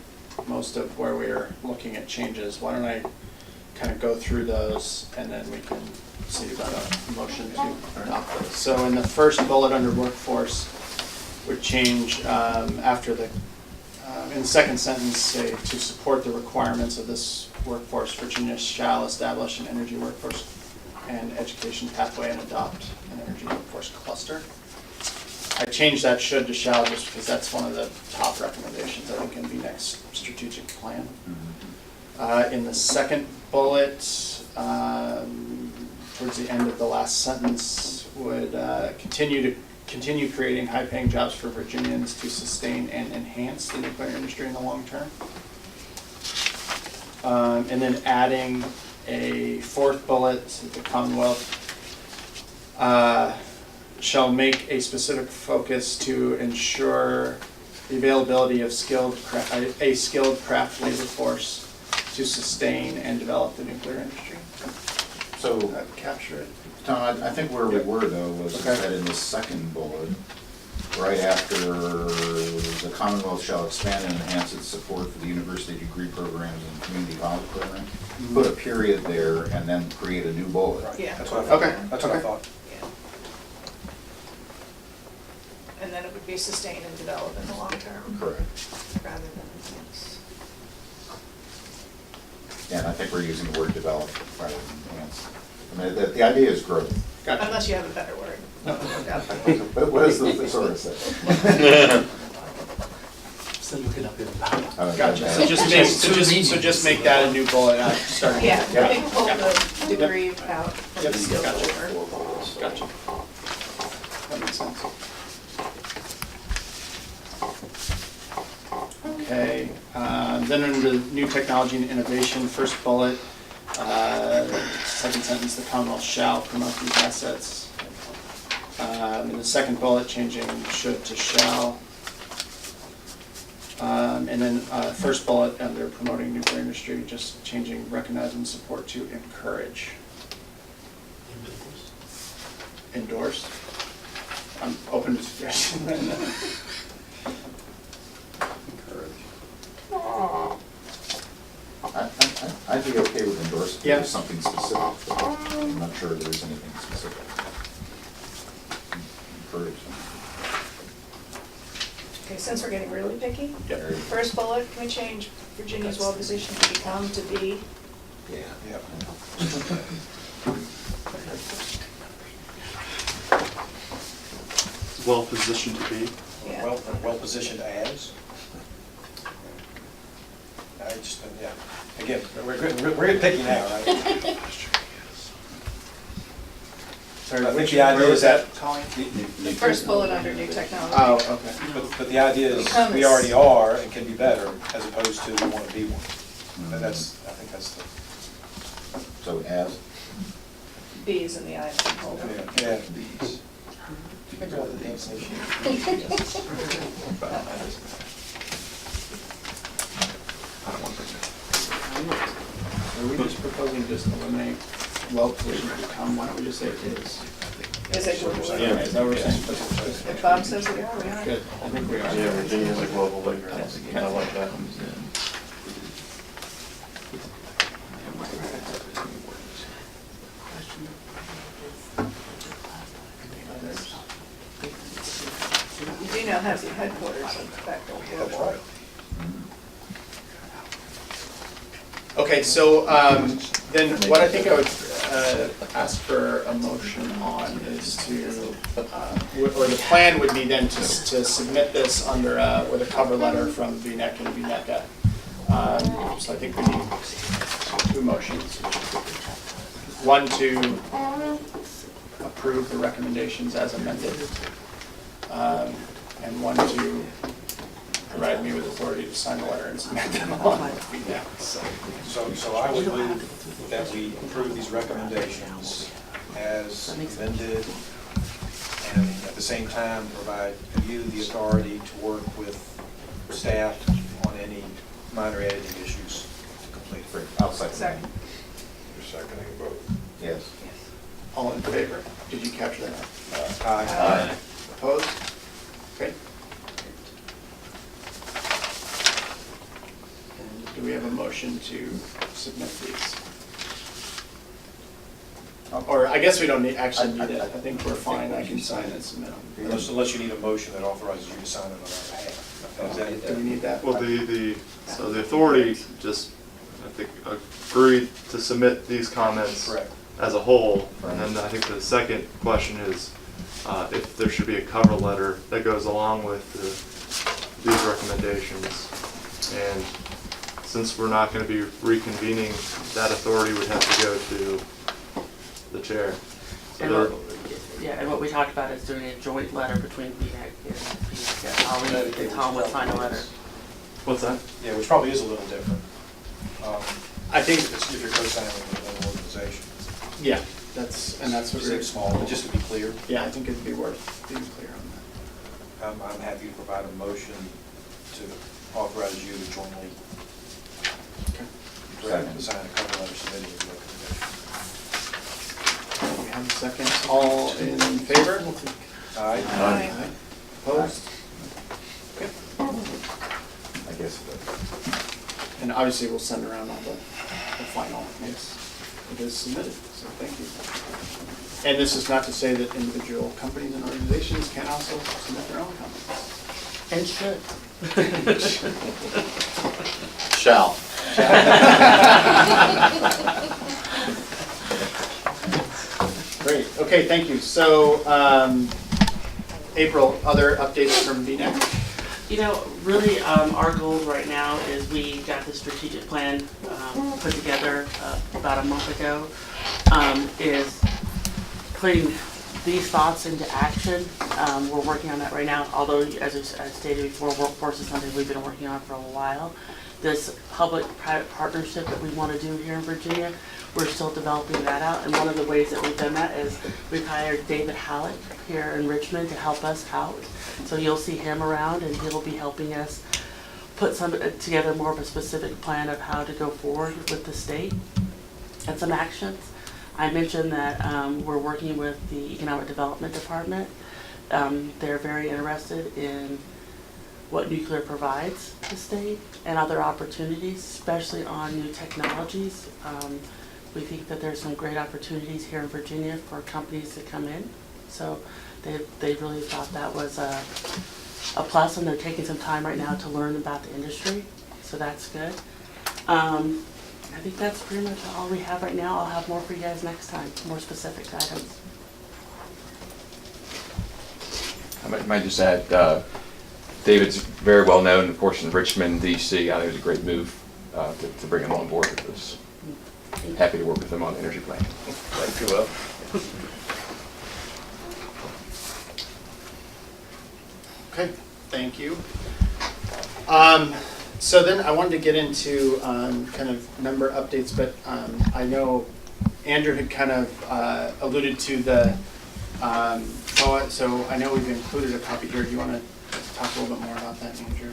Speaker 1: most of where we are looking at changes. Why don't I kind of go through those and then we can see about a motion to adopt those. So in the first bullet under workforce, would change after the, in the second sentence, say, to support the requirements of this workforce, Virginia shall establish an energy workforce and education pathway and adopt an energy workforce cluster. I changed that should to shall just because that's one of the top recommendations, I think, in the next strategic plan. In the second bullet, towards the end of the last sentence, would continue creating high-paying jobs for Virginians to sustain and enhance the nuclear industry in the long term. And then adding a fourth bullet, the Commonwealth shall make a specific focus to ensure the availability of a skilled craft labor force to sustain and develop the nuclear industry.
Speaker 10: So,
Speaker 1: That capture it.
Speaker 10: Tom, I think where we were though was
Speaker 1: Okay.
Speaker 10: that in the second bullet, right after the Commonwealth shall expand and enhance its support for the university degree programs and community college programs, put a period there and then create a new bullet.
Speaker 9: Yeah.
Speaker 6: That's what I thought.
Speaker 1: Okay.
Speaker 6: That's what I
Speaker 1: Okay.
Speaker 6: thought.
Speaker 9: Yeah. And then it would be sustain and develop in the long term.
Speaker 10: Correct.
Speaker 9: Rather than enhance.
Speaker 10: And I think we're using the word develop rather than enhance. I mean, the idea is growth.
Speaker 1: Gotcha.
Speaker 9: Unless you have a better word.
Speaker 10: But what does the thesaurus say?
Speaker 11: Still looking up in the power.
Speaker 1: Gotcha, so just make that a new bullet, starting.
Speaker 9: Yeah,
Speaker 1: Yeah.
Speaker 9: I think pull the degree out from
Speaker 1: Yep,
Speaker 9: the skills
Speaker 1: gotcha.
Speaker 9: order.
Speaker 1: Gotcha. That makes sense. Okay, then under new technology and innovation, first bullet, second sentence, the Commonwealth shall promote these assets. And the second bullet, changing should to shall. And then first bullet, under promoting nuclear industry, just changing recognize and support to encourage. Endorse. I'm open to suggestion.
Speaker 10: I'd be okay with endorsing
Speaker 1: Yeah.
Speaker 10: there's something specific, but I'm not sure there is anything specific. Encourage them.
Speaker 9: Okay, since we're getting really picky,
Speaker 1: Yep.
Speaker 9: first bullet, can we change Virginia's well-positioned to become to be?
Speaker 6: Yeah.
Speaker 2: Well positioned to be.
Speaker 9: Yeah.
Speaker 6: Well positioned as. I just, yeah, again, we're getting picky now, right?
Speaker 1: Sorry,
Speaker 6: I think
Speaker 1: which-
Speaker 6: the idea
Speaker 1: where
Speaker 6: is that-
Speaker 1: was Colleen?
Speaker 9: The first bullet under new technology.
Speaker 1: Oh, okay.
Speaker 6: But the idea is, we already are and can be better, as opposed to we want to be one. And that's, I think that's the,
Speaker 10: So as,
Speaker 9: B is in the item holder.
Speaker 6: yeah.
Speaker 1: Are we just proposing just eliminate well positioned to become, why don't we just say it is?
Speaker 9: Is it what we're saying?
Speaker 1: Yeah, is that what we're saying?
Speaker 9: If Bob says we are, we are.
Speaker 1: Good, I think we are.
Speaker 2: Yeah, Virginia's a global leader. I like that.
Speaker 9: You do now have the headquarters of Bechtel
Speaker 6: That's
Speaker 9: Global.
Speaker 6: right.
Speaker 1: Okay, so then what I think I would ask for a motion on is to, or the plan would be then to submit this under, with a cover letter from VNEC and VNECA. So I think we need two motions. One to approve the recommendations as amended, and one to provide me with authority to sign the letter and submit them on VNEC.
Speaker 6: So I would move that we approve these recommendations as amended, and at the same time, provide you the authority to work with staff on any minor editing issues to complete.
Speaker 10: I'll second.
Speaker 9: Second.
Speaker 4: You're seconding both.
Speaker 10: Yes.
Speaker 1: All in favor? Did you capture that?
Speaker 6: Aye.
Speaker 1: Opposed? Okay. And do we have a motion to submit these? Or I guess we don't actually need it. I think we're fine. I can sign and submit them.
Speaker 6: Unless you need a motion that authorizes you to sign it on our behalf. Is that-
Speaker 1: Do we need that?
Speaker 2: Well, so the authority just, I think, agreed to submit these comments
Speaker 6: Correct.
Speaker 2: as a whole. And then I think the second question is if there should be a cover letter that goes along with these recommendations. And since we're not going to be reconvening, that authority would have to go to the chair. So
Speaker 5: And
Speaker 2: there-
Speaker 5: and what we talked about is doing a joint letter between VNEC and VNEC. Holly and Tom would sign a letter.
Speaker 2: What's that?
Speaker 6: Yeah, which probably is a little different.
Speaker 1: I think,
Speaker 6: If you're co-signing with another organization.
Speaker 1: yeah, that's what we're.
Speaker 6: It's small, but just to be clear,
Speaker 1: Yeah, I think it'd be worth being clear on that.
Speaker 6: I'm happy to provide a motion to authorize you to jointly draft and sign a cover letter submitting the recommendation.
Speaker 1: We have a second. All in favor?
Speaker 6: Aye.
Speaker 9: Aye.
Speaker 1: Opposed? Okay.
Speaker 10: I guess
Speaker 1: And obviously, we'll send around all the final, yes, it is submitted, so thank you. And this is not to say that individual companies and organizations can also submit their own comments.
Speaker 5: And should.
Speaker 10: Shall.
Speaker 1: Great, okay, thank you. So, April, other updates from VNEC?
Speaker 5: You know, really, our goal right now is we got the strategic plan put together about a month ago, is putting these thoughts into action. We're working on that right now, although, as I stated before, workforce is something we've been working on for a while. This public-private partnership that we want to do here in Virginia, we're still developing that out. And one of the ways that we've done that is we've hired David Halleck here in Richmond to help us out. So you'll see him around, and he'll be helping us put together more of a specific plan of how to go forward with the state and some actions. I mentioned that we're working with the Economic Development Department. They're very interested in what nuclear provides the state and other opportunities, especially on new technologies. We think that there's some great opportunities here in Virginia for companies to come in. So they really thought that was a plus, and they're taking some time right now to learn about the industry. So that's good. I think that's pretty much all we have right now. I'll have more for you guys next time, more specific items.
Speaker 3: I might just add, David's very well known, of course, in Richmond, D.C. I think it was a great move to bring him on board with this. Happy to work with him on the energy plan.
Speaker 4: Thank you, Will.
Speaker 1: Okay, thank you. So then I wanted to get into kind of member updates, but I know Andrew had kind of alluded to the FOA, so I know we've included a copy here. Do you want to talk a little bit more about that, Andrew?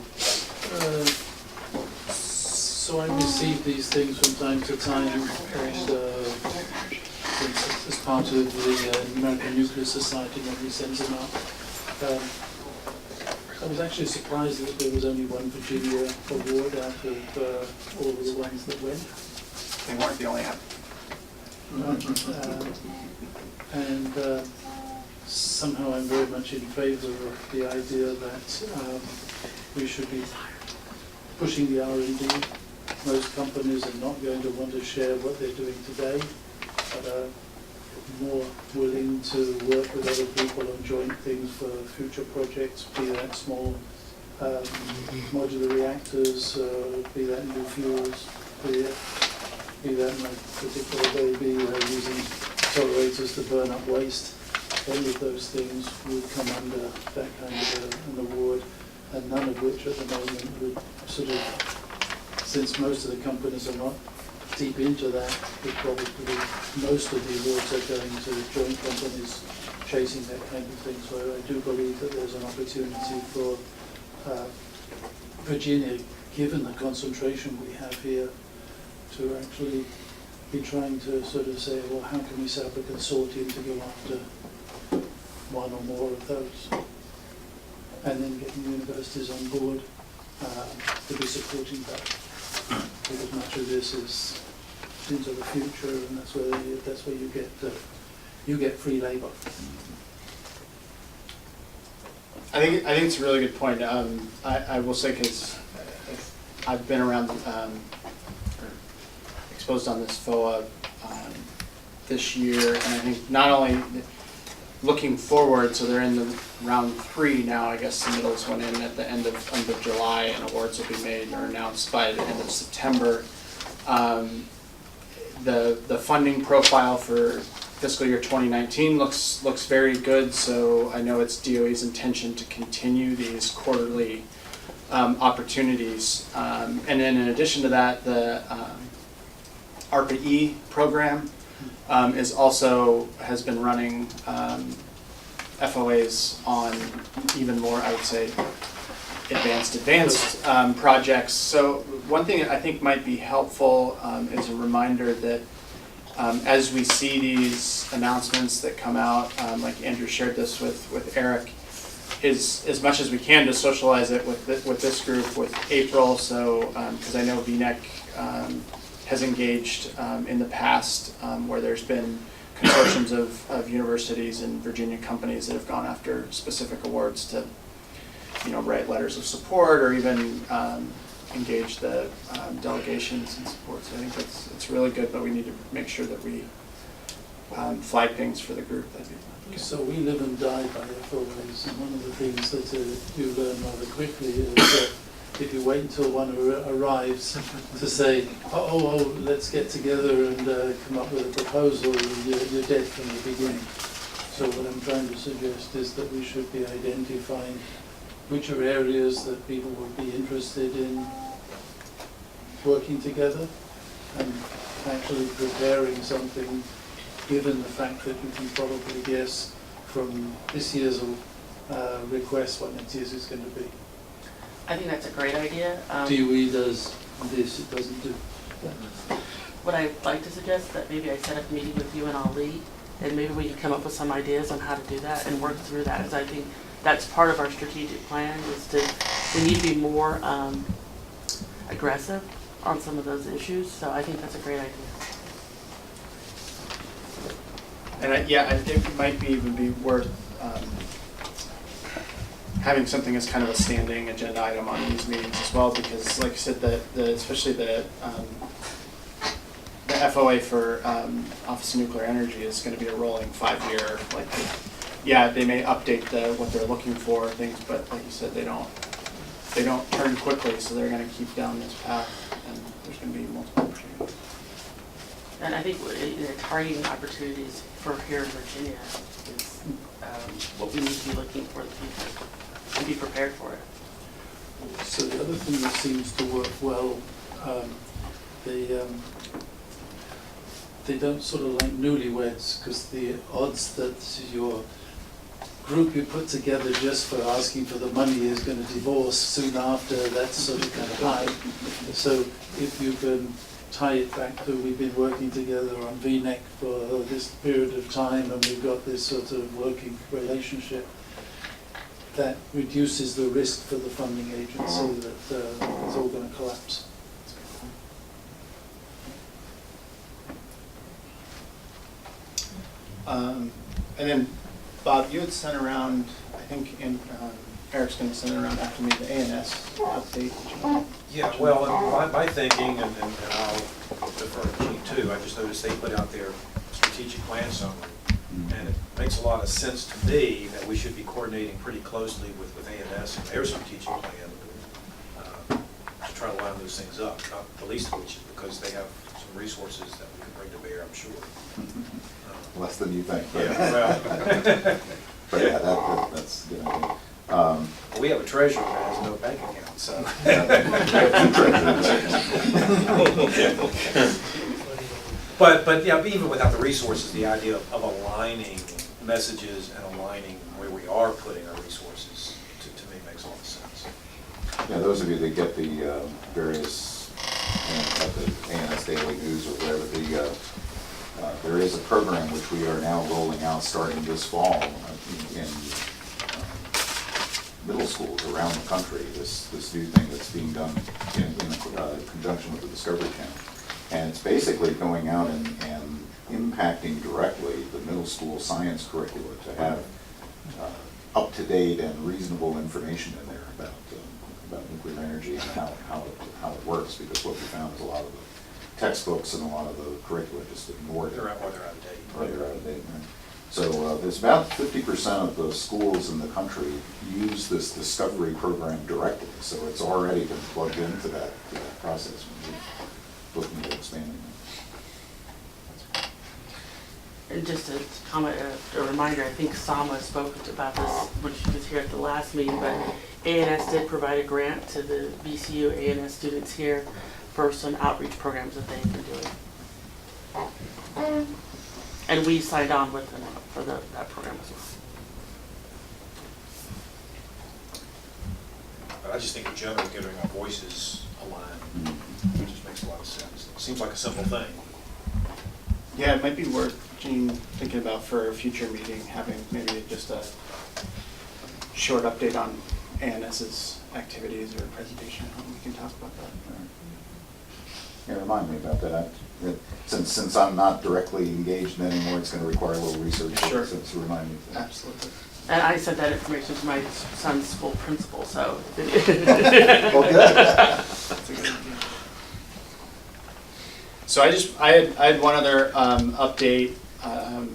Speaker 11: So I receive these things from time to time as part of the American Nuclear Society when we send them out. I was actually surprised that there was only one Virginia award out of all of the ones that went.
Speaker 1: They weren't the only app.
Speaker 11: And somehow I'm very much in favor of the idea that we should be pushing the R&D. Most companies are not going to want to share what they're doing today, but are more willing to work with other people on joint things for future projects, be that small modular reactors, be that new fuels, be that in a particular baby using accelerators to burn up waste. Any of those things would come under that kind of an award, and none of which at the moment would sort of, since most of the companies are not deep into that, would probably most of the awards are going to joint companies chasing that kind of thing. So I do believe that there's an opportunity for Virginia, given the concentration we have here, to actually be trying to sort of say, well, how can we set up a consortium to go after one or more of those, and then getting universities on board to be supporting that, because much of this is into the future, and that's where you get free labor.
Speaker 1: I think it's a really good point. I will say, because I've been around or exposed on this FOA this year, and I think not only looking forward, so they're in the round 3 now. I guess submittals went in at the end of July, and awards will be made or announced by the end of September. The funding profile for fiscal year 2019 looks very good. So I know it's DOE's intention to continue these quarterly opportunities, and then in addition to that, the ARPA-E program has been running FOAs on even more, I would say, advanced projects. So one thing I think might be helpful is a reminder that as we see these announcements that come out, like Andrew shared this with Eric, is as much as we can to socialize it with this group, with April. So because I know VNEC has engaged in the past where there's been consortiums of universities and Virginia companies that have gone after specific awards to, write letters of support or even engage the delegations and support. So I think it's really good, but we need to make sure that we flag things for the group, that'd be good.
Speaker 11: So we live and die by FOAs, and one of the things that you learn rather quickly is that if you wait until one arrives to say, let's get together and come up with a proposal, you're dead from the beginning. So what I'm trying to suggest is that we should be identifying which are areas that people would be interested in working together and actually preparing something, given the fact that you can probably guess from this year's request what next year's is going to be.
Speaker 5: I think that's a great idea.
Speaker 11: DOE does this, it doesn't do that.
Speaker 5: What I'd like to suggest that maybe I set up a meeting with you and Ali, and maybe we can come up with some ideas on how to do that and work through that, because I think that's part of our strategic plan, we need to be more aggressive on some of those issues, so I think that's a great idea.
Speaker 1: And I think it might would be worth having something as kind of a standing agenda item on these meetings as well, because like you said, especially the FOA for Office of Nuclear Energy is going to be a rolling 5-year, they may update what they're looking for, things, but like you said, they don't turn quickly, so they're going to keep down this path, and there's going to be multiple opportunities.
Speaker 5: And I think targeting opportunities for here in Virginia is what we need to be looking for in the future and be prepared for it.
Speaker 11: So the other thing that seems to work well, they don't sort of like newlyweds, because the odds that your group you put together just for asking for the money is going to divorce soon after, that's sort of kind of high. So if you can tie it back to, we've been working together on VNEC for this period of time and we've got this sort of working relationship, that reduces the risk for the funding agency that it's all going to collapse.
Speaker 1: And then, Bob, you had sent around, I think Eric's going to send around after me the ANS update.
Speaker 6: Yeah, well, my thinking, and I'll defer to Gene too, I just noticed they put out their strategic plan summary. And it makes a lot of sense to me that we should be coordinating pretty closely with ANS and their strategic plan to try to line those things up, not the least of which is because they have some resources that we can bring to bear, I'm sure.
Speaker 10: Less than you think. But
Speaker 6: Yeah, well.
Speaker 10: but yeah, that's good idea.
Speaker 6: We have a treasurer that has no bank account, so. But yeah, even without the resources, the idea of aligning messages and aligning where we are putting our resources to me makes a lot of sense.
Speaker 10: Yeah, those of you that get the various, at the ANS Daily News or whatever, there is a program which we are now rolling out starting this fall in middle schools around the country, this new thing that's being done in conjunction with the Discovery Channel. And it's basically going out and impacting directly the middle school science curricula to have up-to-date and reasonable information in there about nuclear energy and how it works, because what we found is a lot of the textbooks and a lot of the curricula just ignored it.
Speaker 6: They're out of date.
Speaker 10: Right, they're out of date, right. So there's about 50% of the schools in the country use this discovery program directly, so it's already been plugged into that process when we're looking at expanding it.
Speaker 5: And just a comment, a reminder, I think Sama spoke about this when she was here at the last meeting, but ANS did provide a grant to the VCU ANS students here for some outreach programs that they've been doing. And we signed on with them for that program as well.
Speaker 6: But I just think in general, getting our voices aligned just makes a lot of sense. It seems like a simple thing.
Speaker 1: Yeah, it might be worth, Gene, thinking about for a future meeting, having maybe just a short update on ANS's activities or presentation. We can talk about that.
Speaker 10: Yeah, remind me about that. Since I'm not directly engaged anymore, it's going to require a little research.
Speaker 1: Sure.
Speaker 10: So remind me of that.
Speaker 1: Absolutely.
Speaker 5: And I sent that information to my son's school principal, so.
Speaker 10: Well, good.
Speaker 1: That's a good idea. So I had one other update. I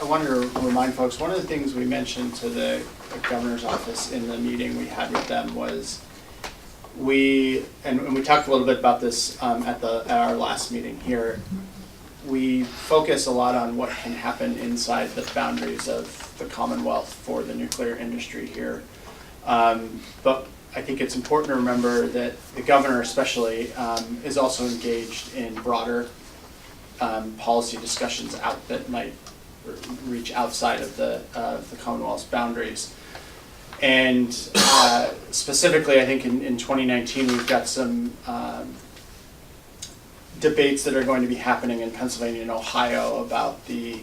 Speaker 1: wanted to remind folks, one of the things we mentioned to the governor's office in the meeting we had with them was we talked a little bit about this at our last meeting here. We focus a lot on what can happen inside the boundaries of the Commonwealth for the nuclear industry here. But I think it's important to remember that the governor especially is also engaged in broader policy discussions that might reach outside of the Commonwealth's boundaries. And specifically, I think in 2019, we've got some debates that are going to be happening in Pennsylvania and Ohio about the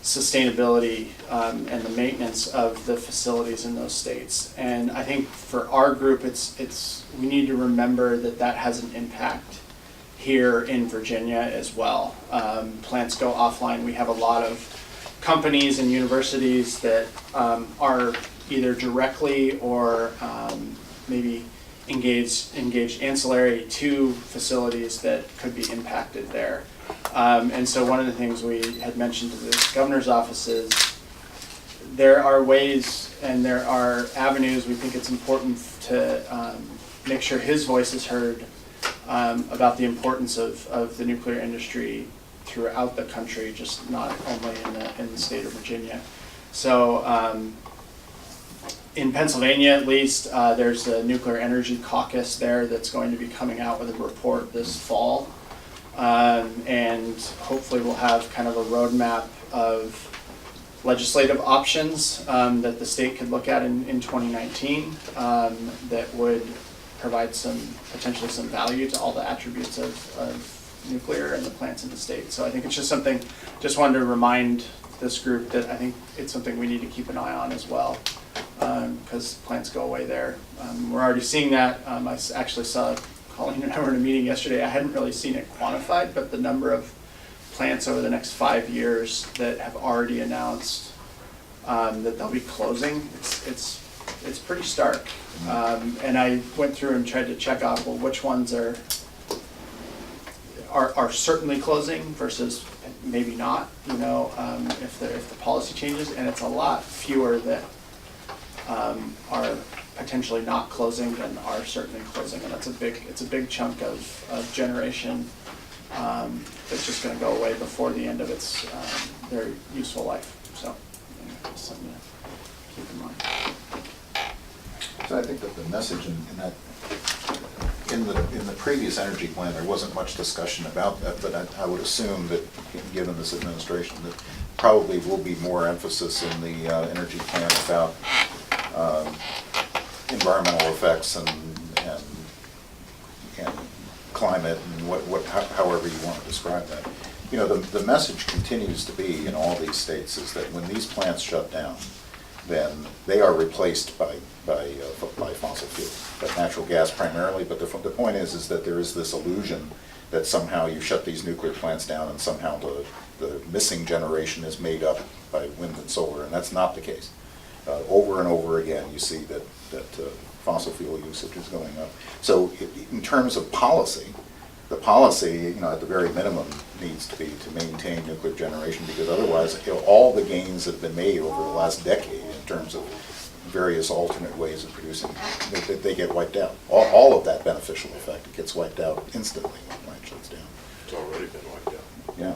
Speaker 1: sustainability and the maintenance of the facilities in those states. And I think for our group, we need to remember that has an impact here in Virginia as well. Plants go offline. We have a lot of companies and universities that are either directly or maybe engaged ancillary to facilities that could be impacted there. And so one of the things we had mentioned to the governor's office is there are ways and there are avenues we think it's important to make sure his voice is heard about the importance of the nuclear industry throughout the country, just not only in the state of Virginia. So in Pennsylvania, at least, there's a nuclear energy caucus there that's going to be coming out with a report this fall. And hopefully we'll have kind of a roadmap of legislative options that the state could look at in 2019 that would provide potentially some value to all the attributes of nuclear and the plants in the state. So I think it's just something, just wanted to remind this group that I think it's something we need to keep an eye on as well, because plants go away there. We're already seeing that. I actually saw Colleen and I were in a meeting yesterday. I hadn't really seen it quantified, but the number of plants over the next 5 years that have already announced that they'll be closing, it's pretty stark. And I went through and tried to check out, well, which ones are certainly closing versus maybe not, if the policy changes, and it's a lot fewer that are potentially not closing than are certainly closing, and it's a big chunk of generation that's just going to go away before the end of their useful life. So just something to keep in mind.
Speaker 10: So I think that the message in the previous energy plan, there wasn't much discussion about that, but I would assume that given this administration, that probably will be more emphasis in the energy plan about environmental effects and climate and however you want to describe that. The message continues to be in all these states is that when these plants shut down, then they are replaced by fossil fuels, but natural gas primarily. But the point is that there is this illusion that somehow you shut these nuclear plants down and somehow the missing generation is made up by wind and solar, and that's not the case. Over and over again, you see that fossil fuel usage is going up. So in terms of policy, the policy, at the very minimum, needs to be to maintain nuclear generation, because otherwise, all the gains that have been made over the last decade in terms of various alternate ways of producing, they get wiped out. All of that beneficial effect gets wiped out instantly when the plant shuts down.
Speaker 4: It's already been wiped out.
Speaker 10: Yeah.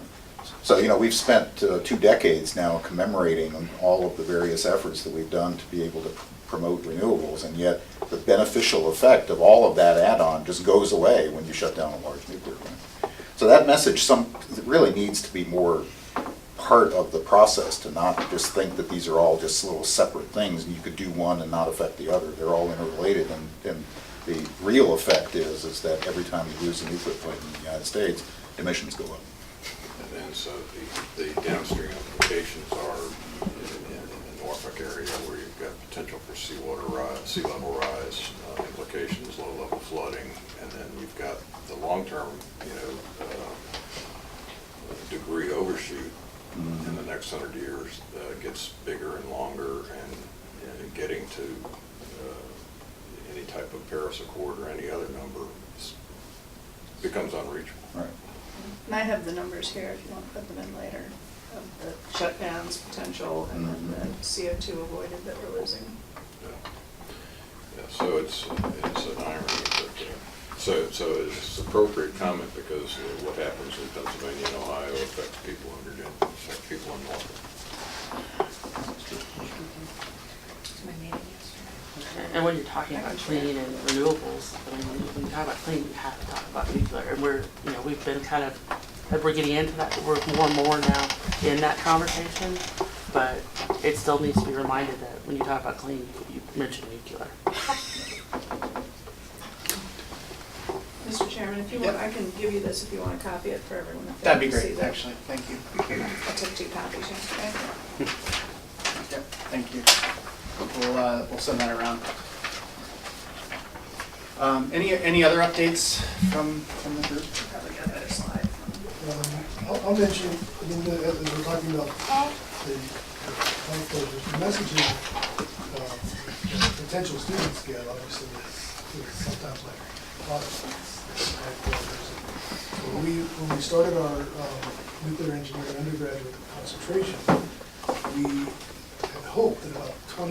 Speaker 10: So, we've spent 2 decades now commemorating all of the various efforts that we've done to be able to promote renewables, and yet the beneficial effect of all of that add-on just goes away when you shut down a large nuclear plant. So that message really needs to be more part of the process, to not just think that these are all just little separate things and you could do one and not affect the other. They're all interrelated, and the real effect is that every time you lose a nuclear plant in the United States, emissions go up.
Speaker 4: And then so the downstream implications are in the Norfolk area where you've got potential for sea level rise implications, low level flooding, and then you've got the long-term, degree overshoot in the next 100 years gets bigger and longer, and getting to any type of Paris Accord or any other number becomes unreachable.
Speaker 10: Right.
Speaker 9: And I have the numbers here if you want to put them in later, of the shutdowns potential and then the CO2 avoided that we're losing.
Speaker 4: Yeah, so it's an irony, but, so it's appropriate comment because what happens in Pennsylvania and Ohio affects people in Virginia, affects people in Norfolk.
Speaker 5: And when you're talking about clean and renewables, I mean, when you talk about clean, you have to talk about nuclear. And we've been kind of, as we're getting into that, we're more and more now in that conversation. But it still needs to be reminded that when you talk about clean, you mention nuclear.
Speaker 9: Mr. Chairman, if you want, I can give you this if you want to copy it for everyone. If they
Speaker 1: That'd be
Speaker 9: want to see
Speaker 1: great,
Speaker 9: that.
Speaker 1: actually, thank you.
Speaker 9: I took 2 copies yesterday.
Speaker 1: Yep, thank you. We'll send that around. Any other updates from the group?
Speaker 9: Probably got a better slide.
Speaker 12: I'll mention, I mean, as we're talking about the plant closures, the messaging potential students get, obviously, is sometimes like products. When we started our nuclear engineering undergraduate concentration, we had hoped that about 25%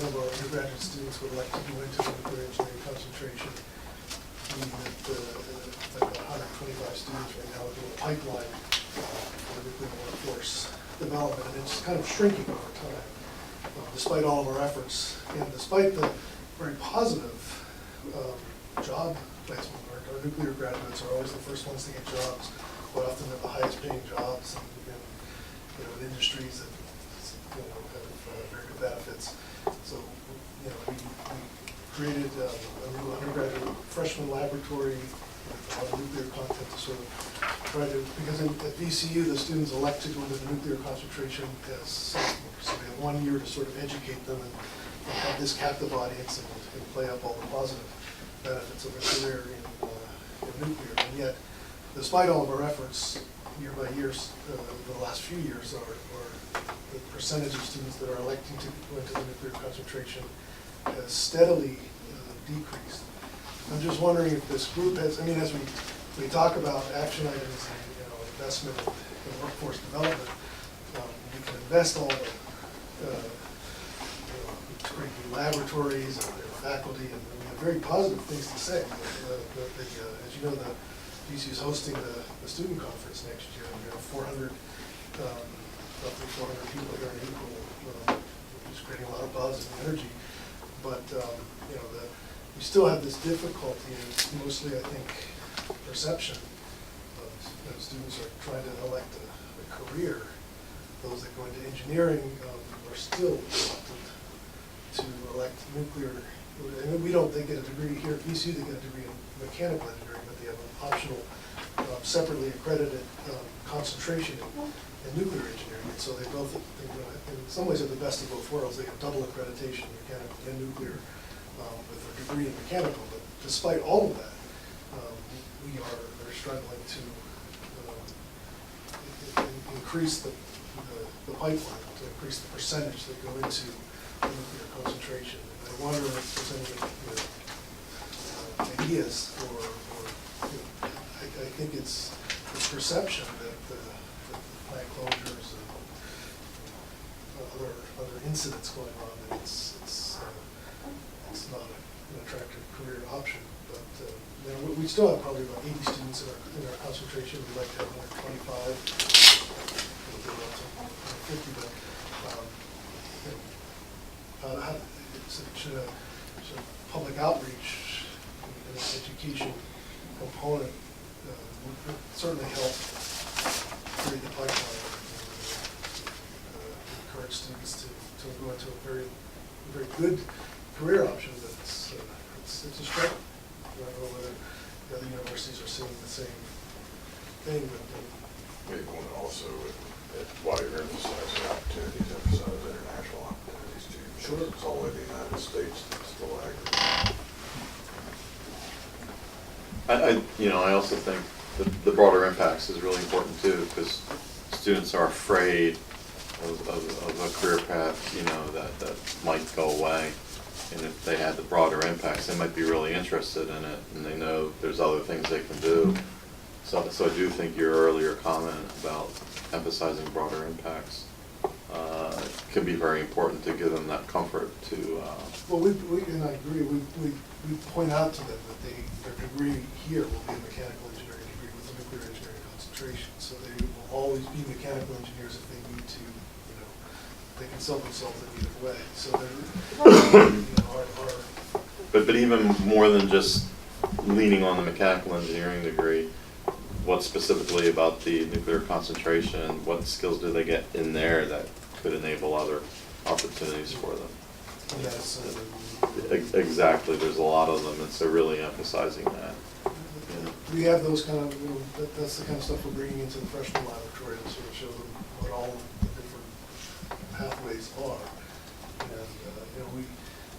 Speaker 12: of our undergraduate students would like to go into the nuclear engineering concentration. Meaning that about 125 students right now are in the pipeline for the nuclear workforce development, and it's kind of shrinking over time, despite all of our efforts, and despite the very positive job placement. Our nuclear graduates are always the first ones to get jobs, quite often they're the highest paying jobs in industries that have very good benefits. So we created a new undergraduate freshman laboratory with a lot of nuclear content to sort of try to, because at VCU the students elect to go into the nuclear concentration as sophomores, so we have 1 year to sort of educate them and have this captive audience and play up all the positive benefits of a career in nuclear. And yet, despite all of our efforts, year by year, the last few years, the percentage of students that are electing to go into the nuclear concentration has steadily decreased. I'm just wondering if this group has, I mean, as we talk about action items and investment in workforce development, we can invest all the great new laboratories and their faculty, and we have very positive things to say. As you know, the VC is hosting the student conference next year, and we have 400, roughly 400 people here in April, which is creating a lot of buzz and energy. But we still have this difficulty, and it's mostly, I think, perception of students are trying to elect a career. Those that go into engineering are still reluctant to elect nuclear. And we don't, they get a degree here at VCU, they get a degree in mechanical engineering, but they have an optional, separately accredited concentration in nuclear engineering. And so they both, in some ways, are the best of both worlds. They have double accreditation, mechanical and nuclear, with a degree in mechanical. But despite all of that, they're struggling to increase the pipeline, to increase the percentage that go into nuclear concentration. And I wonder if there's any ideas or I think it's perception that the plant closures and other incidents going on, that it's not an attractive career option. But we still have probably about 80 students in our concentration. We'd like to have 125. We'll go up to 150, but should a public outreach and an education component would certainly help create the pipeline and encourage students to go into a very good career option. But it's a struggle. I don't know whether the other universities are seeing the same thing, but
Speaker 4: Maybe one also, while you're emphasizing opportunities, emphasize international opportunities too.
Speaker 12: Sure.
Speaker 4: It's only the United States that's still lagging.
Speaker 2: I also think the broader impacts is really important too, because students are afraid of a career path, that might go away. And if they had the broader impacts, they might be really interested in it, and they know there's other things they can do. So I do think your earlier comment about emphasizing broader impacts can be very important to give them that comfort to.
Speaker 12: Well, and I agree, we point out to them that their degree here will be a mechanical engineering degree with a nuclear engineering concentration. So they will always be mechanical engineers if they need to, they can self-consult in either way. So they're,
Speaker 2: But even more than just leaning on the mechanical engineering degree, what specifically about the nuclear concentration, what skills do they get in there that could enable other opportunities for them?
Speaker 12: and that's,
Speaker 2: Exactly, there's a lot of them, and so really emphasizing that.
Speaker 12: we have those kind of, that's the kind of stuff we're bringing into the freshman laboratory to sort of show them what all the different pathways are. And,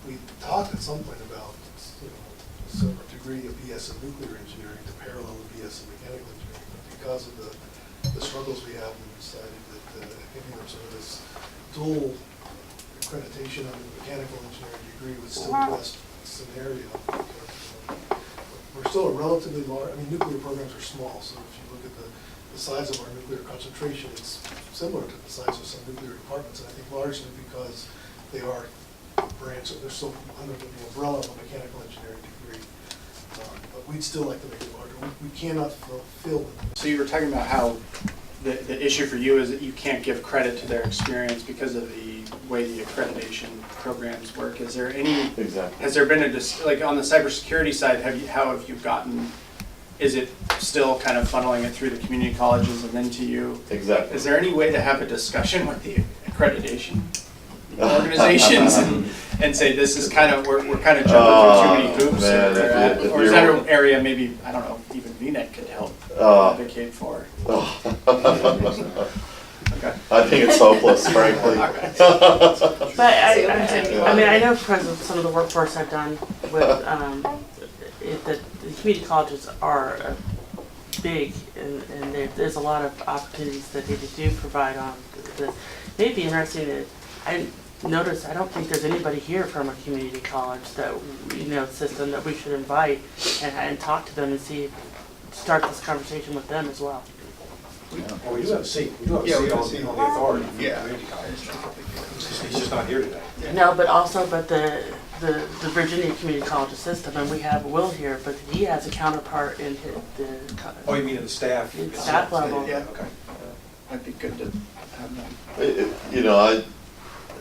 Speaker 12: we talked at some point about, a separate degree of BS in nuclear engineering to parallel the BS in mechanical engineering. But because of the struggles we have, we decided that giving them sort of this dual accreditation on the mechanical engineering degree was still the best scenario. Because, we're still a relatively large, nuclear programs are small, so if you look at the size of our nuclear concentration, it's similar to the size of some nuclear departments, and I think largely because they are branches, they're still under the umbrella of a mechanical engineering degree. But we'd still like to make it larger. We cannot fulfill them.
Speaker 1: So you were talking about how the issue for you is that you can't give credit to their experience because of the way the accreditation programs work. Is there any,
Speaker 2: Exactly.
Speaker 1: has there been like on the cybersecurity side, how have you gotten, is it still kind of funneling it through the community colleges and then to you?
Speaker 2: Exactly.
Speaker 1: Is there any way to have a discussion with the accreditation organizations and say this is kind of, we're kind of jumping through too many hoops
Speaker 2: man,
Speaker 1: here, or is that an area maybe, I don't know, even VNet could help advocate for? Okay.
Speaker 2: I think it's hopeless, frankly.
Speaker 5: But I know because of some of the workforce I've done with, the community colleges are big and there's a lot of opportunities that they do provide on this. It'd be interesting that, I noticed, I don't think there's anybody here from a community college that, system that we should invite and talk to them and start this conversation with them as well.
Speaker 6: Well, we do have a seat. We do have a seat on the authority for the community college. He's just not here today.
Speaker 5: No, but the Virginia Community College system, and we have Will here, but he has a counterpart in the.
Speaker 6: Oh, you mean in the staff?
Speaker 5: In staff level.
Speaker 6: Yeah, okay.
Speaker 1: Might be good to have them.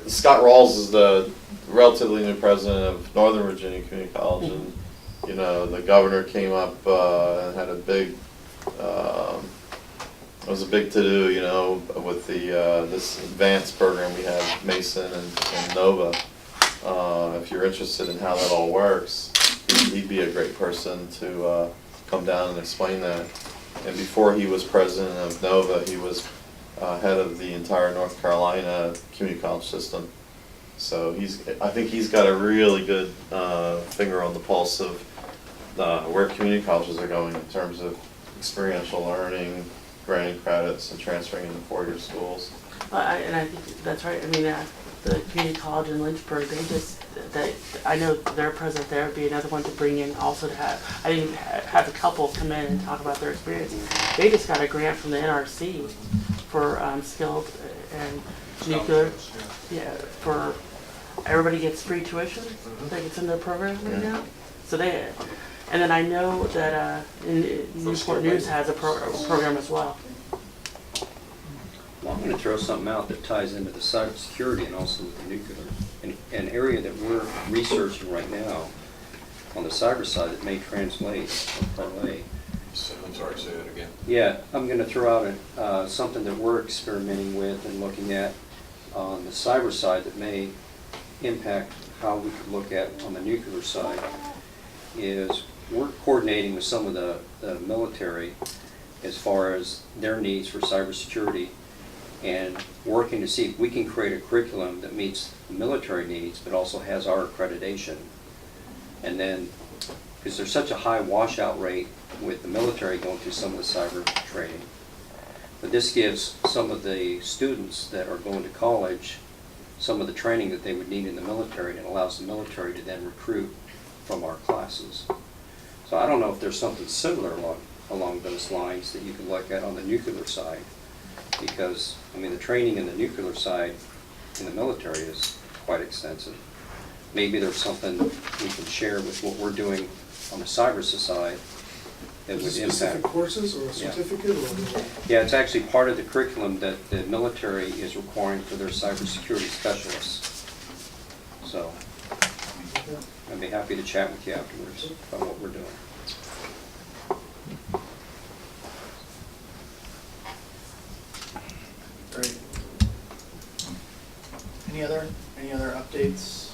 Speaker 2: Scott Rawls is the relatively new president of Northern Virginia Community College, and the governor came up and had a big. It was a big to-do, with the this advanced program we have, Mason and Nova. If you're interested in how that all works, he'd be a great person to come down and explain that. And before he was president of Nova, he was head of the entire North Carolina community college system. So I think he's got a really good finger on the pulse of where community colleges are going in terms of experiential learning, granting credits, and transferring into four-year schools.
Speaker 5: And I think that's right. The community college in Lynchburg, I know their president there would be another one to bring in also to have, I didn't have a couple come in and talk about their experience. They just got a grant from the NRC for skilled and nuclear, for everybody gets free tuition that gets in their program right now. So and then I know that Newport News has a program as well.
Speaker 7: Well, I'm going to throw something out that ties into the cybersecurity and also with the nuclear. An area that we're researching right now on the cyber side that may translate or parlay.
Speaker 4: I'm sorry, say that again.
Speaker 7: Yeah, I'm going to throw out something that we're experimenting with and looking at on the cyber side that may impact how we could look at on the nuclear side. Is we're coordinating with some of the military as far as their needs for cybersecurity and working to see if we can create a curriculum that meets the military needs but also has our accreditation. And then, because there's such a high washout rate with the military going through some of the cyber training, but this gives some of the students that are going to college some of the training that they would need in the military, and it allows the military to then recruit from our classes. So I don't know if there's something similar along those lines that you can look at on the nuclear side. Because, I mean, the training in the nuclear side in the military is quite extensive. Maybe there's something we can share with what we're doing on the cyber side that would
Speaker 12: Specific
Speaker 7: impact.
Speaker 12: courses or a
Speaker 7: Yeah.
Speaker 12: certificate or?
Speaker 7: Yeah, it's actually part of the curriculum that the military is requiring for their cybersecurity specialists. So, I'd be happy to chat with you afterwards about what we're doing.
Speaker 1: Great. Any other updates?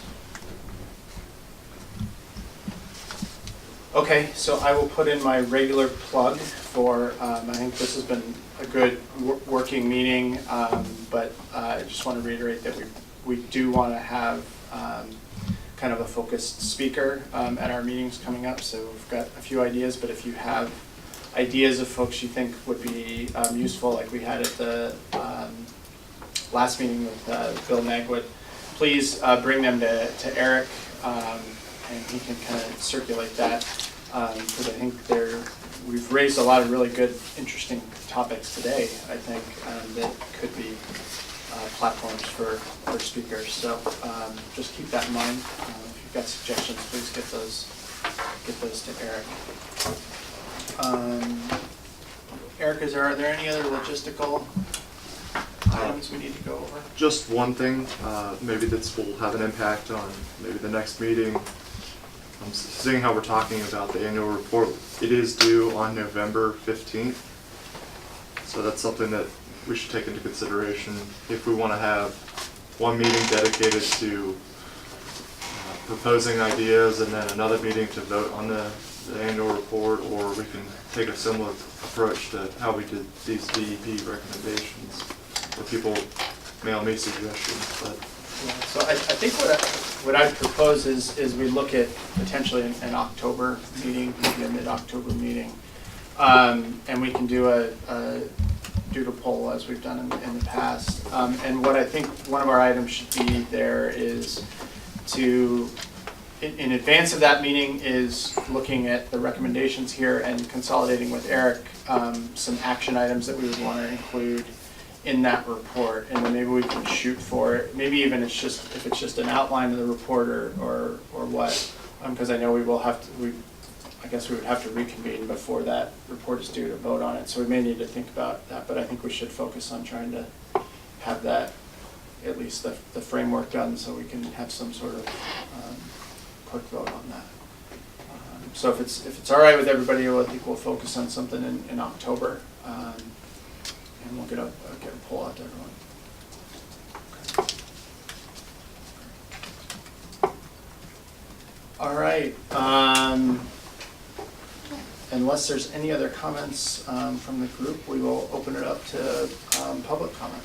Speaker 1: Okay, so I will put in my regular plug for, I think this has been a good working meeting, but I just want to reiterate that we do want to have kind of a focused speaker at our meetings coming up. So we've got a few ideas, but if you have ideas of folks you think would be useful, like we had at the last meeting with Bill Magwood, please bring them to Eric, and he can kind of circulate that, because I think we've raised a lot of really good, interesting topics today, I think, that could be platforms for speakers. So just keep that in mind. If you've got suggestions, please get those to Eric. Eric, are there any other logistical items we need to go over?
Speaker 2: Just one thing, maybe this will have an impact on maybe the next meeting. Seeing how we're talking about the annual report, it is due on November 15th. So that's something that we should take into consideration if we want to have one meeting dedicated to proposing ideas and then another meeting to vote on the annual report, or we can take a similar approach to how we did these DEP recommendations, where people mail me suggestions. But
Speaker 1: Yeah, so I think what I'd propose is we look at potentially an October meeting, maybe a mid-October meeting, and we can do a doodle poll as we've done in the past. And what I think one of our items should be there is to, in advance of that meeting, is looking at the recommendations here and consolidating with Eric some action items that we would want to include in that report, and then maybe we can shoot for it. Maybe even if it's just an outline of the report or what, because I know I guess we would have to reconvene before that report is due to vote on it. So we may need to think about that, but I think we should focus on trying to have that, at least the framework done, so we can have some sort of quick vote on that. So if it's all right with everybody, I think we'll focus on something in October. And we'll get a poll out to everyone. Okay. All right. Unless there's any other comments from the group, we will open it up to public comment.